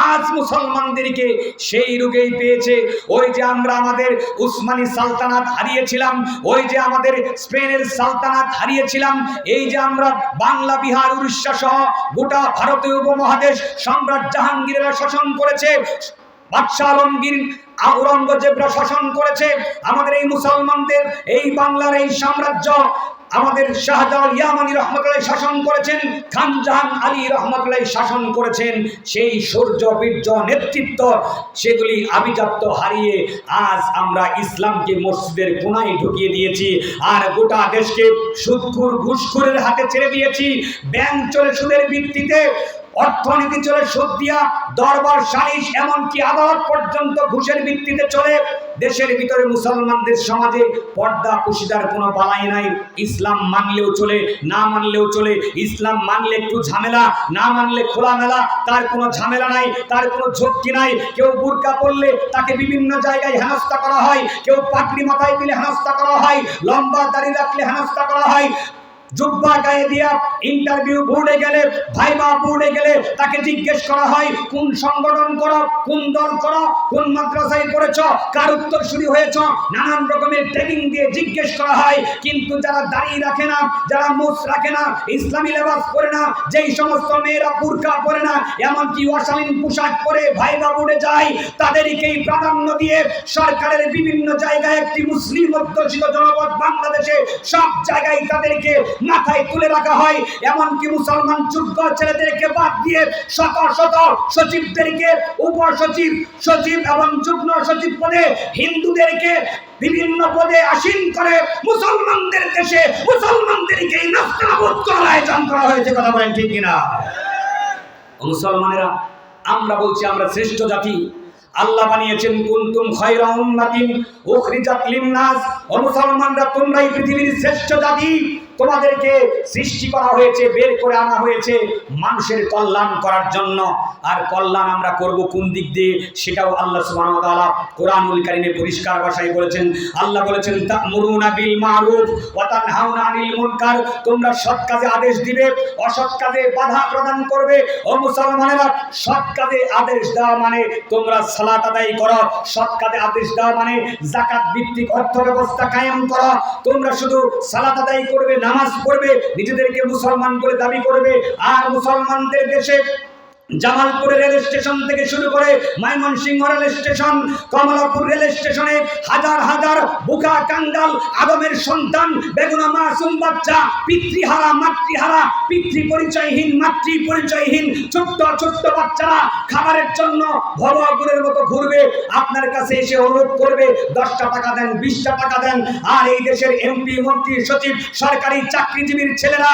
আজ মুসলমানদেরকে সেই রোগেই পেয়েছে। ওই যে আমরা আমাদের উসমানী সালতানাত হারিয়েছিলাম, ওই যে আমাদের স্পেনের সালতানাত হারিয়েছিলাম, এই যে আমরা বাংলা, বিহার, উড়িষ্যা সহ গোটা ভারতীয় উপমহাদেশ সম্রাট জাহাঙ্গীরেরা শাসন করেছে, বাদশাহ আলমগীর আওরঙ্গজেবরা শাসন করেছে। আমাদের এই মুসলমানদের এই বাংলার এই সাম্রাজ্য আমাদের শাহজালাল ইয়ামানি রহমতুল্লাহ শাসন করেছেন, খান জাহান আলী রহমতুল্লাহ শাসন করেছেন। সেই শৌর্য, বীর্য, নেতৃত্ব সেগুলি আভিজাত্য হারিয়ে আজ আমরা ইসলামকে মসজিদের কোনায় ঢুকিয়ে দিয়েছি, আর গোটা দেশকে সুদখোর ঘুষখোরের হাতে ছেড়ে দিয়েছি। ব্যাংক চলে সুদের ভিত্তিতে, অর্থনীতি চলে সুদ দিয়া, দরবার সালিশ এমনকি আদালত পর্যন্ত ঘুষের ভিত্তিতে চলে। দেশের ভিতরে মুসলমানদের সমাজে পর্দা পুশিদার কোনো বালাই নাই। ইসলাম মানলেও চলে, না মানলেও চলে। ইসলাম মানলে একটু ঝামেলা, না মানলে খোলামেলা, তার কোনো ঝামেলা নাই, তার কোনো ঝক্কি নাই। কেউ বুরকা পরলে তাকে বিভিন্ন জায়গায় হেনস্থা করা হয়, কেউ পাগড়ি মাথায় দিলে হেনস্থা করা হয়, লম্বা দাড়ি রাখলে হেনস্থা করা হয়। জুব্বা গায়ে দিয়া ইন্টারভিউ বোর্ডে গেলে, ভাইবা বোর্ডে গেলে তাকে জিজ্ঞেস করা হয় কোন সংগঠন করো, কোন দল করো, কোন মাদ্রাসায় পড়েছ, কার উত্তরসূরি হয়েছ, নানান রকমের ট্রেনিং দিয়ে জিজ্ঞেস করা হয়। কিন্তু যারা দাঁড়িয়ে রাখে না, যারা মুখ রাখে না, ইসলামী লেবাস পরে না, যেই সমস্ত মেয়েরা বুরকা পরে না, এমনকি অশালীন পোশাক পরে ভাইবা বোর্ডে যায়, তাদেরকেই প্রাধান্য দিয়ে সরকারের বিভিন্ন জায়গায় একটি মুসলিম অধ্যুষিত জনপদ বাংলাদেশে সব জায়গায় তাদেরকে মাথায় তুলে রাখা হয়। এমনকি মুসলমান যোগ্য ছেলেদেরকে বাদ দিয়ে শত শত সচিবদেরকে, উপসচিব, সচিব এবং যুগ্ম সচিব পদে হিন্দুদেরকে বিভিন্ন পদে আসীন করে মুসলমানদের দেশে মুসলমানদেরকে নাস্তানাবুদ করার আয়োজন করা হয়েছে। কথা বলেন ঠিক কিনা? মুসলমানেরা, আমরা বলছি আমরা শ্রেষ্ঠ জাতি। আল্লাহ বানিয়েছেন কুনতুম খায়রা উম্মাতিন উখরিজাত লিন-নাস। ও মুসলমানরা, তোমরাই পৃথিবীর শ্রেষ্ঠ জাতি। তোমাদেরকে সৃষ্টি করা হয়েছে, বের করে আনা হয়েছে মানুষের কল্যাণ করার জন্য। আর কল্যাণ আমরা করব কোন দিক দিয়ে, সেটাও আল্লাহ সুবহানাহু ওয়া তাআলা কোরআনুল কারীমে পরিষ্কার ভাষায় বলেছেন। আল্লাহ বলেছেন তা'মুরুনা বিল মারুফ ওয়া তানহাউনা আনিল মুনকার। তোমরা সৎ কাজে আদেশ দিবে, অসৎ কাজে বাধা প্রদান করবে। ও মুসলমানেরা, সৎ কাজে আদেশ দেওয়া মানে তোমরা সালাত আদায় করো, সৎ কাজে আদেশ দেওয়া মানে যাকাত ভিত্তিক অর্থ ব্যবস্থা কায়েম করো। তোমরা শুধু সালাত আদায় করবে, নামাজ পড়বে, নিজেদেরকে মুসলমান বলে দাবি করবে, আর মুসলমানদের দেশে জামালপুর রেল স্টেশন থেকে শুরু করে Mymensingh rail station, Kamalapur rail স্টেশনে হাজার হাজার বুকা কাঙ্গাল আদমের সন্তান, বেগুনা মাসুম বাচ্চা, পিতৃহারা, মাতৃহারা, পিতৃ পরিচয়হীন, মাতৃ পরিচয়হীন ছোট্ট ছোট্ট বাচ্চারা খাবারের জন্য ভবগুরের মতো ঘুরবে, আপনার কাছে এসে অনুরোধ করবে 10টা টাকা দেন, 20টা টাকা দেন। আর এই দেশের এমপি, মন্ত্রী, সচিব, সরকারি চাকরিজীবীর ছেলেরা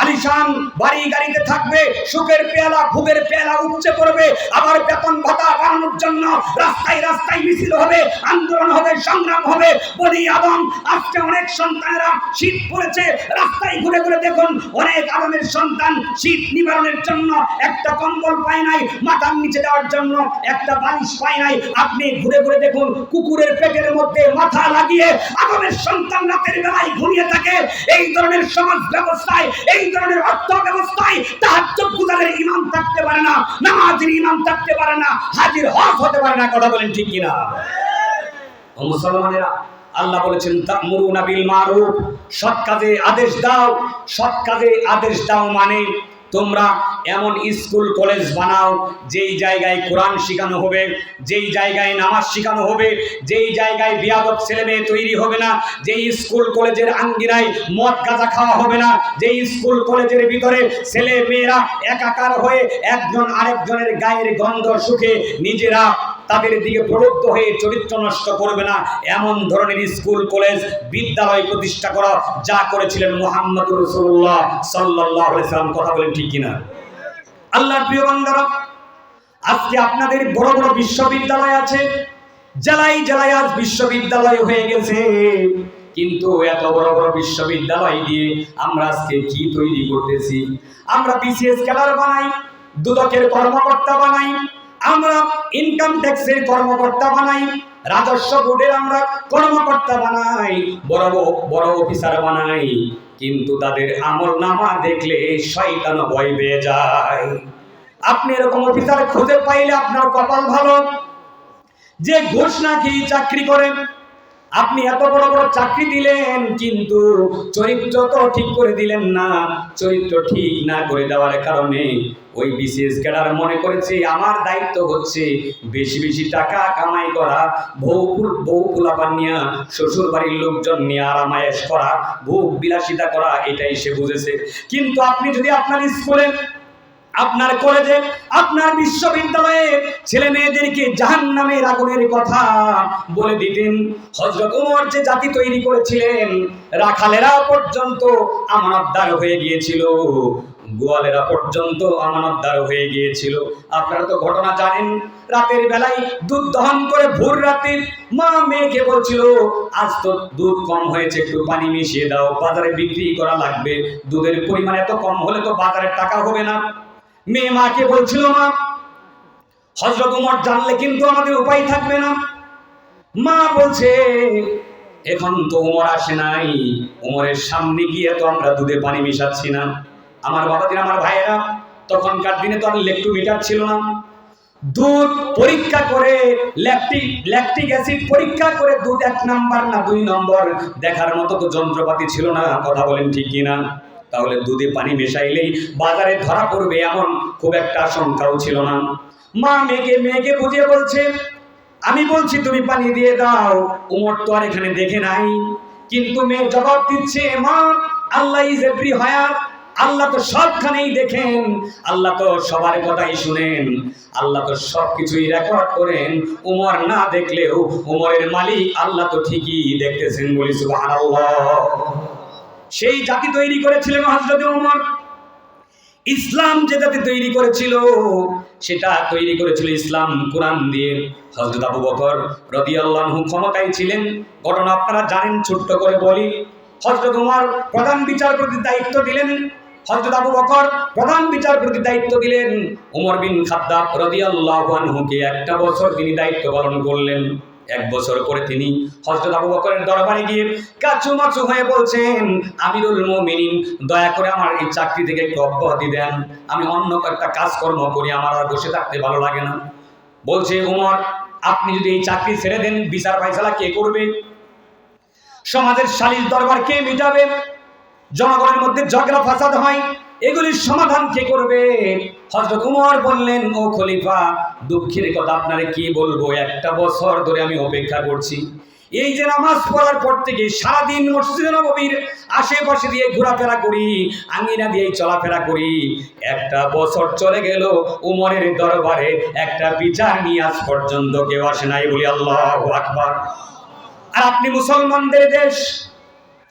আলিশান বাড়ি গাড়িতে থাকবে, সুখের পেয়ালা ভোগের পেয়ালা উপচে পড়বে, আবার বেতন ভাতা বাড়ানোর জন্য রাস্তায় রাস্তায় মিছিল হবে, আন্দোলন হবে, সংগ্রাম হবে। বলি আদম, আজকে অনেক সন্তানেরা শীত পড়েছে, রাস্তায় ঘুরে ঘুরে দেখুন অনেক আদমের সন্তান শীত নিবারণের জন্য একটা কম্বল পায় নাই, মাথার নিচে দেওয়ার জন্য একটা বালিশ পায় নাই। আপনি ঘুরে ঘুরে দেখুন কুকুরের পেটের মধ্যে মাথা লাগিয়ে আদমের সন্তান রাতের বেলায় ঘুমিয়ে থাকে। এই ধরনের সমাজ ব্যবস্থায়, এই ধরনের অর্থ ব্যবস্থায় তাহাজ্জুদ গুজারের ইমাম থাকতে পারে না, নামাজের ইমাম থাকতে পারে না, হাজির হজ হতে পারে না। কথা বলেন ঠিক কিনা? ও মুসলমানেরা, আল্লাহ বলেছেন তা'মুরুনা বিল মারুফ, সৎ কাজে আদেশ দাও। সৎ কাজে আদেশ দাও মানে তোমরা এমন স্কুল কলেজ বানাও যেই জায়গায় কোরআন শেখানো হবে, যেই জায়গায় নামাজ শেখানো হবে, যেই জায়গায় বিয়াদব ছেলে মেয়ে তৈরি হবে না, যেই স্কুল কলেজের আঙ্গিনায় মদ গাঁজা খাওয়া হবে না, যেই স্কুল কলেজের ভিতরে ছেলে মেয়েরা একাকার হয়ে একজন আরেকজনের গায়ের গন্ধ শুকে নিজেরা তাদের দিকে প্রলুব্ধ হয়ে চরিত্র নষ্ট করবে না, এমন ধরনের স্কুল কলেজ বিদ্যালয় প্রতিষ্ঠা করা যা করেছিলেন মুহাম্মদুর রাসূলুল্লাহ সাল্লাল্লাহু আলাইহি ওয়াসাল্লাম। কথা বলেন ঠিক কিনা? আল্লাহর প্রিয় বান্দারা, আজকে আপনাদের বড় বড় বিশ্ববিদ্যালয় আছে, জেলায় জেলায় আজ বিশ্ববিদ্যালয় হয়ে গেছে, কিন্তু এত বড় বড় বিশ্ববিদ্যালয় দিয়ে আমরা আজকে কি তৈরি করতেছি? আমরা বিসিএস ক্যাডার বানাই, দুদকের কর্মকর্তা বানাই, আমরা ইনকাম ট্যাক্সের কর্মকর্তা বানাই, রাজস্ব বোর্ডের আমরা কর্মকর্তা বানাই, বড় বড় অফিসার বানাই, কিন্তু তাদের আমলনামা দেখলে শয়তান ভয় পেয়ে যায়। আপনি এরকম অফিসার খুঁজে পাইলে আপনার কপাল ভালো, যে ঘুষ না খেয়ে চাকরি করেন। আপনি এত বড় বড় চাকরি দিলেন, কিন্তু চরিত্র তো ঠিক করে দিলেন না। চরিত্র ঠিক না করে দেওয়ার কারণে ওই বিসিএস ক্যাডার মনে করেছে আমার দায়িত্ব হচ্ছে বেশি বেশি টাকা কামাই করা, বউ পোলাপান নিয়ে, শ্বশুর বাড়ির লোকজন নিয়ে আরামায়েশ করা, ভোগ বিলাসিতা করা, এটাই সে বুঝেছে। কিন্তু আপনি যদি আপনার স্কুলে, আপনার কলেজে, আপনার বিশ্ববিদ্যালয়ে ছেলে মেয়েদেরকে জাহান্নামের আগুনের কথা বলে দিতেন, হযরত ওমর যে জাতি তৈরি করেছিলেন, রাখালেরা পর্যন্ত আমানতদার হয়ে গিয়েছিল, গোয়ালেরা পর্যন্ত আমানতদার হয়ে গিয়েছিল। আপনারা তো ঘটনা জানেন, রাতের বেলায় দুধ দহন করে ভোর রাতে মা মেয়েকে বলছিল আজ তো দুধ কম হয়েছে, একটু পানি মিশিয়ে দাও, বাজারে বিক্রি করা লাগবে, দুধের পরিমাণ এত কম হলে তো বাজারের টাকা হবে না। মেয়ে মাকে বলছিল মা, হযরত ওমর জানলে কিন্তু আমাদের উপায় থাকবে না। মা বলছে এখন তো ওমর আসে নাই, ওমরের সামনে গিয়ে তো আমরা দুধে পানি মিশাচ্ছি না। আমার বাবাদের, আমার ভাইয়েরা, তখনকার দিনে তো আর ল্যাক্টোমিটার ছিল না। দুধ পরীক্ষা করে, ল্যাকটিক অ্যাসিড পরীক্ষা করে দুধ 1 নাম্বার না 2 নম্বর দেখার মতো তো যন্ত্রপাতি ছিল না। কথা বলেন ঠিক কিনা? তাহলে দুধে পানি মেশাইলেই বাজারে ধরা পড়বে এমন খুব একটা আশঙ্কাও ছিল না। মা মেয়েকে বুঝিয়ে বলছে, আমি বলছি তুমি পানি দিয়ে দাও, ওমর তো আর এখানে দেখে নাই। কিন্তু মেয়ে জবাব দিচ্ছে, মা আল্লাহ ইজ এভরিহোয়ার, আল্লাহ তো সবখানেই দেখেন, আল্লাহ তো সবার কথাই শুনেন, আল্লাহ তো সবকিছুই রেকর্ড করেন। ওমর না দেখলেও ওমরের মালিক আল্লাহ তো ঠিকই দেখতেছেন। বলি সুবহানাল্লাহ। সেই জাতি তৈরি করেছিলেন হযরত ওমর। ইসলাম যে জাতি তৈরি করেছিল, সেটা তৈরি করেছিল ইসলাম কোরআন দিয়ে। হযরত আবু বকর রাদিয়াল্লাহু আনহু ক্ষমতায় ছিলেন, ঘটনা আপনারা জানেন, ছোট্ট করে বলি। হযরত ওমর প্রধান বিচারপতির দায়িত্ব দিলেন, হযরত আবু বকর প্রধান বিচারপতির দায়িত্ব দিলেন। ওমর বিন খাত্তাব রাদিয়াল্লাহু আনহুকে 1 বছর তিনি দায়িত্ব পালন করলেন। 1 বছর পরে তিনি হযরত আবু বকরের দরবারে গিয়ে কাচুমাচু হয়ে বলছেন, আমিরুল মুমিনিন, দয়া করে আমার এই চাকরি থেকে একটু অব্যাহতি দেন, আমি অন্য একটা কাজকর্ম করি, আমার আর বসে থাকতে ভালো লাগে না। বলছে ওমর, আপনি যদি এই চাকরি ছেড়ে দেন, বিচার ফায়সালা কে করবে? সমাজের সালিশ দরবার কে মিটাবে? জনগণের মধ্যে ঝগড়া ফাসাদ হয়, এগুলির সমাধান কে করবে? হযরত ওমর বললেন, ও খলিফা, দুঃখের কথা আপনারে কি বলবো, 1 বছর ধরে আমি অপেক্ষা করছি। এই যে নামাজ পড়ার পর থেকে সারাদিন মসজিদে নববীর আশেপাশে দিয়ে ঘোরাফেরা করি, আঙ্গিনা দিয়ে চলাফেরা করি, 1 বছর চলে গেল, ওমরের দরবারে একটা বিচার নিয়ে আজ পর্যন্ত কেউ আসে নাই। বলি আল্লাহু আকবার। আর আপনি মুসলমানদের দেশ,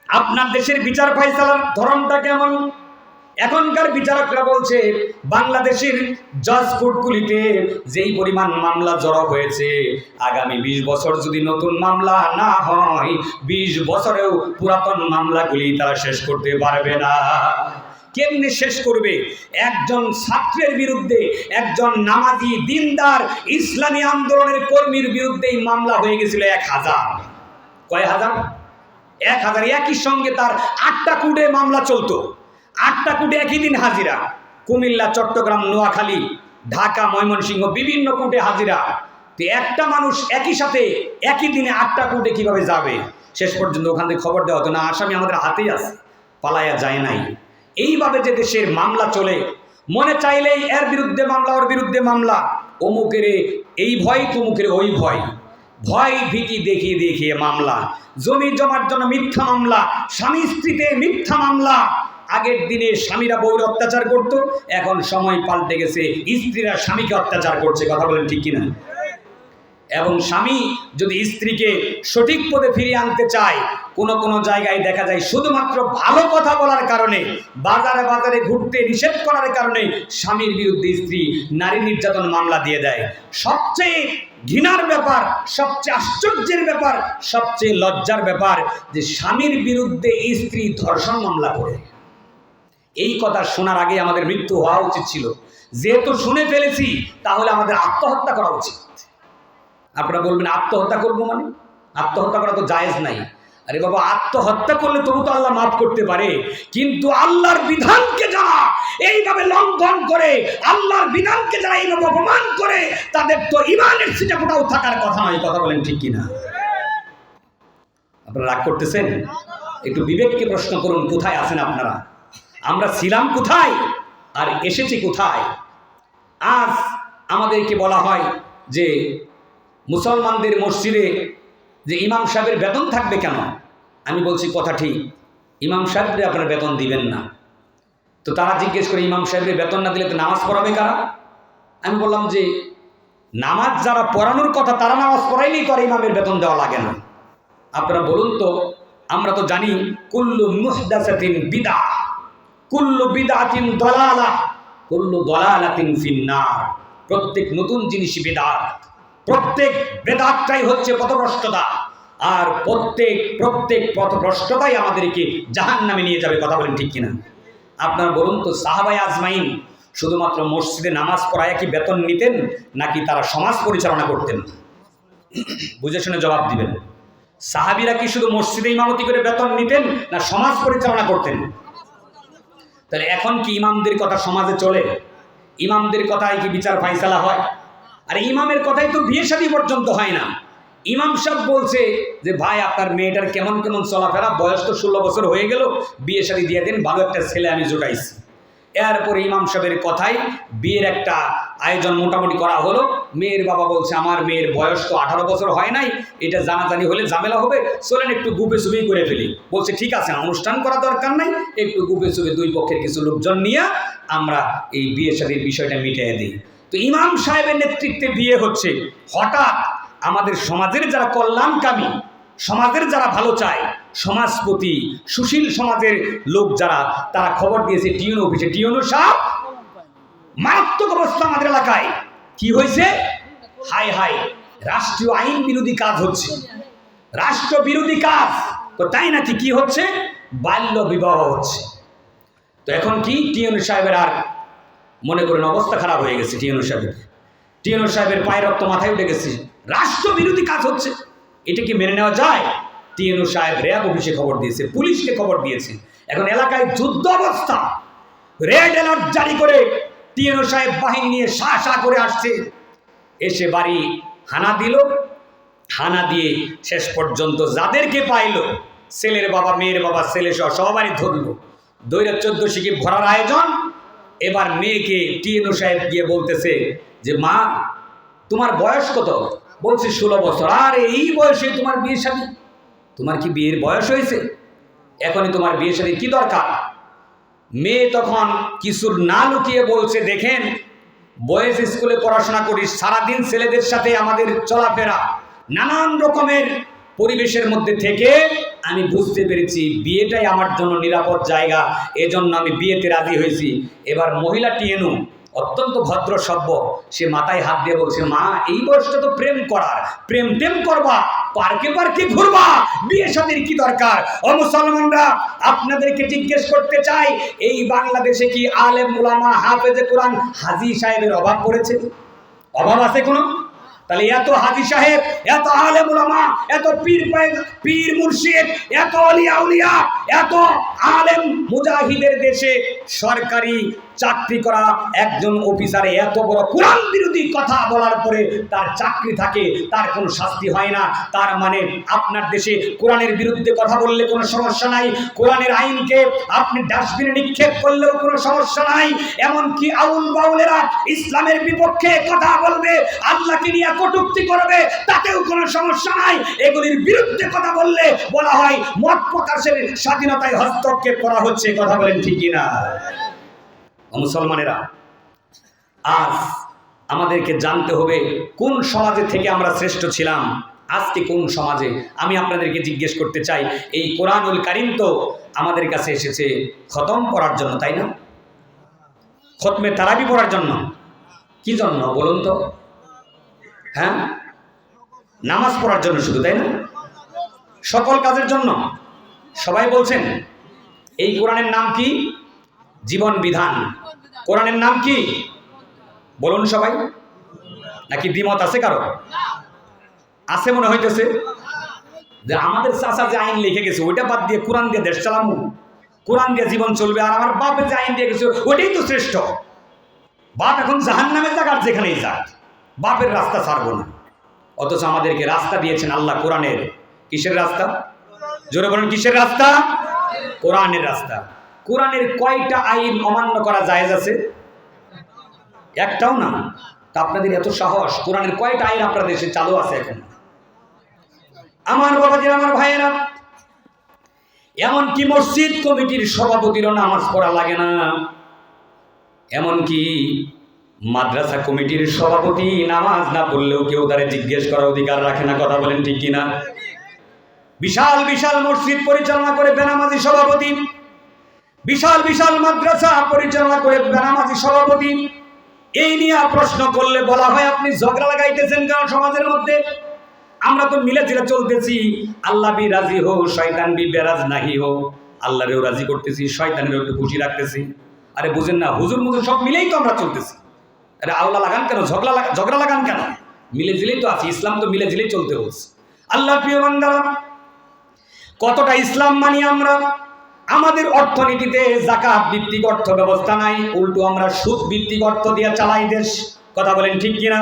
আপনার দেশের বিচার ফায়সালার ধরনটা কেমন? এখনকার বিচারকরা বলছে বাংলাদেশের জজ কোর্টগুলিতে যেই পরিমাণ মামলা জড়ো হয়েছে, আগামী 20 বছর যদি নতুন মামলা না হয়, 20 বছরেও পুরাতন মামলাগুলি তারা শেষ করতে পারবে না। কেমনে শেষ করবে? একজন ছাত্রের বিরুদ্ধে, একজন নামাজি দিনদার ইসলামী আন্দোলনের কর্মীর বিরুদ্ধেই মামলা হয়ে গেছিল 1000। কয় হাজার? 1000। একই সঙ্গে তার 8টা কোর্টে মামলা চলতো, 8টা কোর্টে একই দিন হাজিরা। কুমিল্লা, চট্টগ্রাম, নোয়াখালী, ঢাকা, ময়মনসিংহ বিভিন্ন কোর্টে হাজিরা। তো একটা মানুষ একই সাথে একই দিনে 8টা কোর্টে কিভাবে যাবে? শেষ পর্যন্ত ওখান থেকে খবর দেওয়া হতো না, আসামি আমাদের হাতেই আছে, পালায়া যায় নাই। এইভাবে যে দেশের মামলা চলে, মনে চাইলেই এর বিরুদ্ধে মামলা, ওর বিরুদ্ধে মামলা, অমুকের এই ভয়, তমুকের ওই ভয়, ভয় ভীতি দেখিয়ে দেখিয়ে মামলা, জমি জমার জন্য মিথ্যা মামলা, স্বামী স্ত্রীতে মিথ্যা মামলা। আগের দিনে স্বামীরা বউর অত্যাচার করত, এখন সময় পাল্টে গেছে, স্ত্রীরা স্বামীকে অত্যাচার করছে। কথা বলেন ঠিক কিনা? এবং স্বামী যদি স্ত্রীকে সঠিক পথে ফিরিয়ে আনতে চায়, কোনো কোনো জায়গায় দেখা যায় শুধুমাত্র ভালো কথা বলার কারণে, বাজারে বাজারে ঘুরতে নিষেধ করার কারণে স্বামীর বিরুদ্ধে স্ত্রী নারী নির্যাতন মামলা দিয়ে দেয়। সবচেয়ে ঘৃণার ব্যাপার, সবচেয়ে আশ্চর্যের ব্যাপার, সবচেয়ে লজ্জার ব্যাপার যে স্বামীর বিরুদ্ধে স্ত্রী ধর্ষণ মামলা করে। এই কথা শোনার আগে আমাদের মৃত্যু হওয়া উচিত ছিল। যেহেতু শুনে ফেলেছি, তাহলে আমাদের আত্মহত্যা করা উচিত। আপনারা বলবেন আত্মহত্যা করবো মানে? আত্মহত্যা করা তো জায়েজ নাই। আরে বাবা, আত্মহত্যা করলে তবু তো আল্লাহ মাফ করতে পারে, কিন্তু আল্লাহর বিধানকে যারা এইভাবে লঙ্ঘন করে, আল্লাহর বিধানকে যারা এইভাবে অপমান করে, তাদের তো ইমানের ছিটা ফোটাও থাকার কথা নয়। কথা বলেন ঠিক কিনা? আপনারা রাগ করতেছেন? একটু বিবেককে প্রশ্ন করুন, কোথায় আছেন আপনারা? আমরা ছিলাম কোথায় আর এসেছি কোথায়? আজ আমাদেরকে বলা হয় যে মুসলমানদের মসজিদে যে ইমাম সাহেবের বেতন থাকবে কেন? আমি বলছি কথা ঠিক, ইমাম সাহেবরে আপনারা বেতন দিবেন না। তো তারা জিজ্ঞেস করে ইমাম সাহেবের বেতন না দিলে তো নামাজ পড়াবে কারা? আমি বললাম যে নামাজ যারা পড়ানোর কথা তারা নামাজ পড়াইলেই তো আর ইমামের বেতন দেওয়া লাগে না। আপনারা বলুন তো, আমরা তো জানি কুল্লু মুহদাসাতিন বিদআহ, কুল্লু বিদআতিন দালালাহ, কুল্লু দালালাতিন ফিন্নার। প্রত্যেক নতুন জিনিস বিদআত, প্রত্যেক বেদাতটাই হচ্ছে পথভ্রষ্টতা, আর প্রত্যেক পথভ্রষ্টতাই আমাদেরকে জাহান্নামে নিয়ে যাবে। কথা বলেন ঠিক কিনা? আপনারা বলুন তো, সাহাবায়ে আজমাইন শুধুমাত্র মসজিদে নামাজ পড়ায় কি বেতন নিতেন, নাকি তারা সমাজ পরিচালনা করতেন? বুঝে শুনে জবাব দিবেন। সাহাবীরা কি শুধু মসজিদে ইমামতি করে বেতন নিতেন, না সমাজ পরিচালনা করতেন? তাহলে এখন কি ইমামদের কথা সমাজে চলে? ইমামদের কথাই কি বিচার ফাইসালা হয়? আর ইমামের কথাই তো বিয়ে শাদী পর্যন্ত হয় না। ইমাম সাহেব বলছে যে ভাই, আপনার মেয়েটার কেমন কেমন চলাফেরা, বয়স তো 16 বছর হয়ে গেল, বিয়ে শাদী দিয়ে দেন, ভালো একটা ছেলে আমি জোটাইছি। এরপরে ইমাম সাহেবের কথাই বিয়ের একটা আয়োজন মোটামুটি করা হলো। মেয়ের বাবা বলছে আমার মেয়ের বয়স তো 18 বছর হয় নাই, এটা জানাজানি হলে ঝামেলা হবে, চলেন একটু গুপে সুপি করে ফেলি। বলছে ঠিক আছে, অনুষ্ঠান করা দরকার নাই, একটু গুপে সুপে দুই পক্ষের কিছু লোকজন নিয়ে আমরা এই বিয়ে শাদীর বিষয়টা মিটিয়ে দিই। তো ইমাম সাহেবের নেতৃত্বে বিয়ে হচ্ছে। হঠাৎ আমাদের সমাজের যারা কল্যাণকামী, সমাজের যারা ভালো চায়, সমাজপতি, সুশীল সমাজের লোক যারা, তারা খবর দিয়েছে টিউনো অফিসে, টিউনো সাহেব মারাত্মক অবস্থা আমাদের এলাকায়। কি হয়েছে? হাই হাই, রাষ্ট্রীয় আইন বিরোধী কাজ হচ্ছে, রাষ্ট্র বিরোধী কাজ। তো তাই নাকি? কি হচ্ছে? বাল্য বিবাহ হচ্ছে। তো এখন কি টিউনো সাহেবের আর মনে করেন অবস্থা খারাপ হয়ে গেছে। টিউনো সাহেবের পায়ের রক্ত মাথায় উঠে গেছে, রাষ্ট্র বিরোধী কাজ হচ্ছে। এটা কি মেনে নেওয়া যায়? টিউনো সাহেব র্যাব অফিসে খবর দিয়েছে, পুলিশকে খবর দিয়েছে। এখন এলাকায় যুদ্ধ অবস্থা, রেড অ্যালার্ট জারি করে টিউনো সাহেব বাহিনী নিয়ে শা করে আসছে। এসে বাড়ি হানা দিল, হানা দিয়ে শেষ পর্যন্ত যাদেরকে পাইল, ছেলের বাবা, মেয়ের বাবা, ছেলে সহ সবারই ধরলো, দৈরা 14 শিখে ভরার আয়োজন। এবার মেয়েকে টিউনো সাহেব গিয়ে বলতেছে যে মা, তোমার বয়স কত? বলছে 16 বছর। আর এই বয়সে তোমার বিয়ে শাদী? তোমার কি বিয়ের বয়স হয়েছে? এখনই তোমার বিয়ে শাদী কি দরকার? মেয়ে তখন কিছু না লুকিয়ে বলছে, দেখেন বয়েজ স্কুলে পড়াশোনা করি, সারাদিন ছেলেদের সাথে আমাদের চলাফেরা, নানান রকমের পরিবেশের মধ্যে থেকে আমি বুঝতে পেরেছি বিয়েটাই আমার জন্য নিরাপদ জায়গা, এজন্য আমি বিয়েতে রাজি হয়েছি। এবার মহিলা টিএনু অত্যন্ত ভদ্র সভ্য, সে মাথায় হাত দিয়ে বলছে, মা এই বয়সটা তো প্রেম করার, প্রেম টেম করবা, পার্কে পার্কে ঘুরবা, বিয়ে শাদীর কি দরকার? ও মুসলমানরা, আপনাদেরকে জিজ্ঞেস করতে চাই, এই বাংলাদেশে কি আলেম উলামা হাফেজে কোরআন হাজী সাহেবের অভাব পড়েছে? অভাব আছে কোনো? তাহলে এত হাজী সাহেব, এত আলেম উলামা, এত পীর মুর্শিদ, এত আউলিয়া উলিয়া, এত আলেম মুজাহিদের দেশে সরকারি চাকরি করা একজন অফিসারে এত বড় কোরআন বিরোধী কথা বলার পরে তার চাকরি থাকে, তার কোনো শাস্তি হয় না। তার মানে আপনার দেশে কোরআনের বিরুদ্ধে কথা বললে কোনো সমস্যা নাই, কোরআনের আইনকে আপনি ডাস্টবিনে নিক্ষেপ করলেও কোনো সমস্যা নাই। এমনকি আউল বাউলেরা ইসলামের বিপক্ষে কথা বলবে, আল্লাহকে নিয়ে কটূক্তি করবে, তাতেও কোনো সমস্যা নাই। এগুলির বিরুদ্ধে কথা বললে বলা হয় মত প্রকাশের স্বাধীনতায় হস্তক্ষেপ করা হচ্ছে। কথা বলেন ঠিক কিনা? মুসলমানেরা, আজ আমাদেরকে জানতে হবে কোন সমাজে থেকে আমরা শ্রেষ্ঠ ছিলাম, আজকে কোন সমাজে। আমি আপনাদেরকে জিজ্ঞেস করতে চাই, এই কোরআনুল কারীম তো আমাদের কাছে এসেছে খতম পড়ার জন্য, তাই না? খতমে তারাবি পড়ার জন্য। কি জন্য বলুন তো? হ্যাঁ, নামাজ পড়ার জন্য শুধু, তাই না? সকল কাজের জন্য। সবাই বলছেন এই কোরআনের নাম কি? জীবন বিধান। কোরআনের নাম কি বলুন সবাই? নাকি দ্বিমত আছে কারো? আছে মনে হইতেছে যে আমাদের চাচা যে আইন লিখে গেছে ওইটা বাদ দিয়ে কোরআন দিয়ে দেশ চালাবো, কোরআন দিয়ে জীবন চলবে, আর আমার বাপের যে আইন দিয়ে গেছে ওইটাই তো শ্রেষ্ঠ। বাপ এখন জাহান্নামে যাক আর যেখানেই যাক, বাপের রাস্তা ছাড়বো না। অথচ আমাদেরকে রাস্তা দিয়েছেন আল্লাহ কোরআনের। কিসের রাস্তা? জোরে বলেন, কিসের রাস্তা? কোরআনের রাস্তা। কোরআনের কয়টা আইন অমান্য করা জায়েজ আছে? একটাও না। তা আপনাদের এত সাহস, কোরআনের কয়টা আইন আপনাদের দেশে চালু আছে এখন? আমার বাবাজিরা, আমার ভাইয়েরা, এমনকি মসজিদ কমিটির সভাপতিরও নামাজ পড়া লাগে না, এমনকি মাদ্রাসা কমিটির সভাপতি নামাজ না পড়লেও কেউ তারে জিজ্ঞেস করার অধিকার রাখে না। কথা বলেন ঠিক কিনা? বিশাল বিশাল মসজিদ পরিচালনা করে বেনামাজি সভাপতি, বিশাল বিশাল মাদ্রাসা পরিচালনা করে বেনামাজি সভাপতি। এই নিয়ে প্রশ্ন করলে বলা হয় আপনি ঝগড়া লাগাইতেছেন কারণ সমাজের মধ্যে। আমরা তো মিলে ঝিলে চলতেছি, আল্লাহ বি রাজি হো শয়তান বি বেরাজ নাহি হো, আল্লাহরেও রাজি করতেছি, শয়তানেরও একটু খুশি রাখতেছি। আরে বুঝেন না, হুজুর মুজুর সব মিলেই তো আমরা চলতেছি। আরে আওলা লাগান কেন, ঝগড়া লাগান কেন? মিলে ঝিলেই তো আছি, ইসলাম তো মিলে ঝিলেই চলতে হচ্ছে। আল্লাহ প্রিয় বান্দারা, কতটা ইসলাম মানি আমরা। আমাদের অর্থনীতিতে যাকাত ভিত্তিক অর্থ ব্যবস্থা নাই, উল্টো আমরা সুদ ভিত্তিক অর্থ দিয়ে চালাই দেশ। কথা বলেন ঠিক কিনা?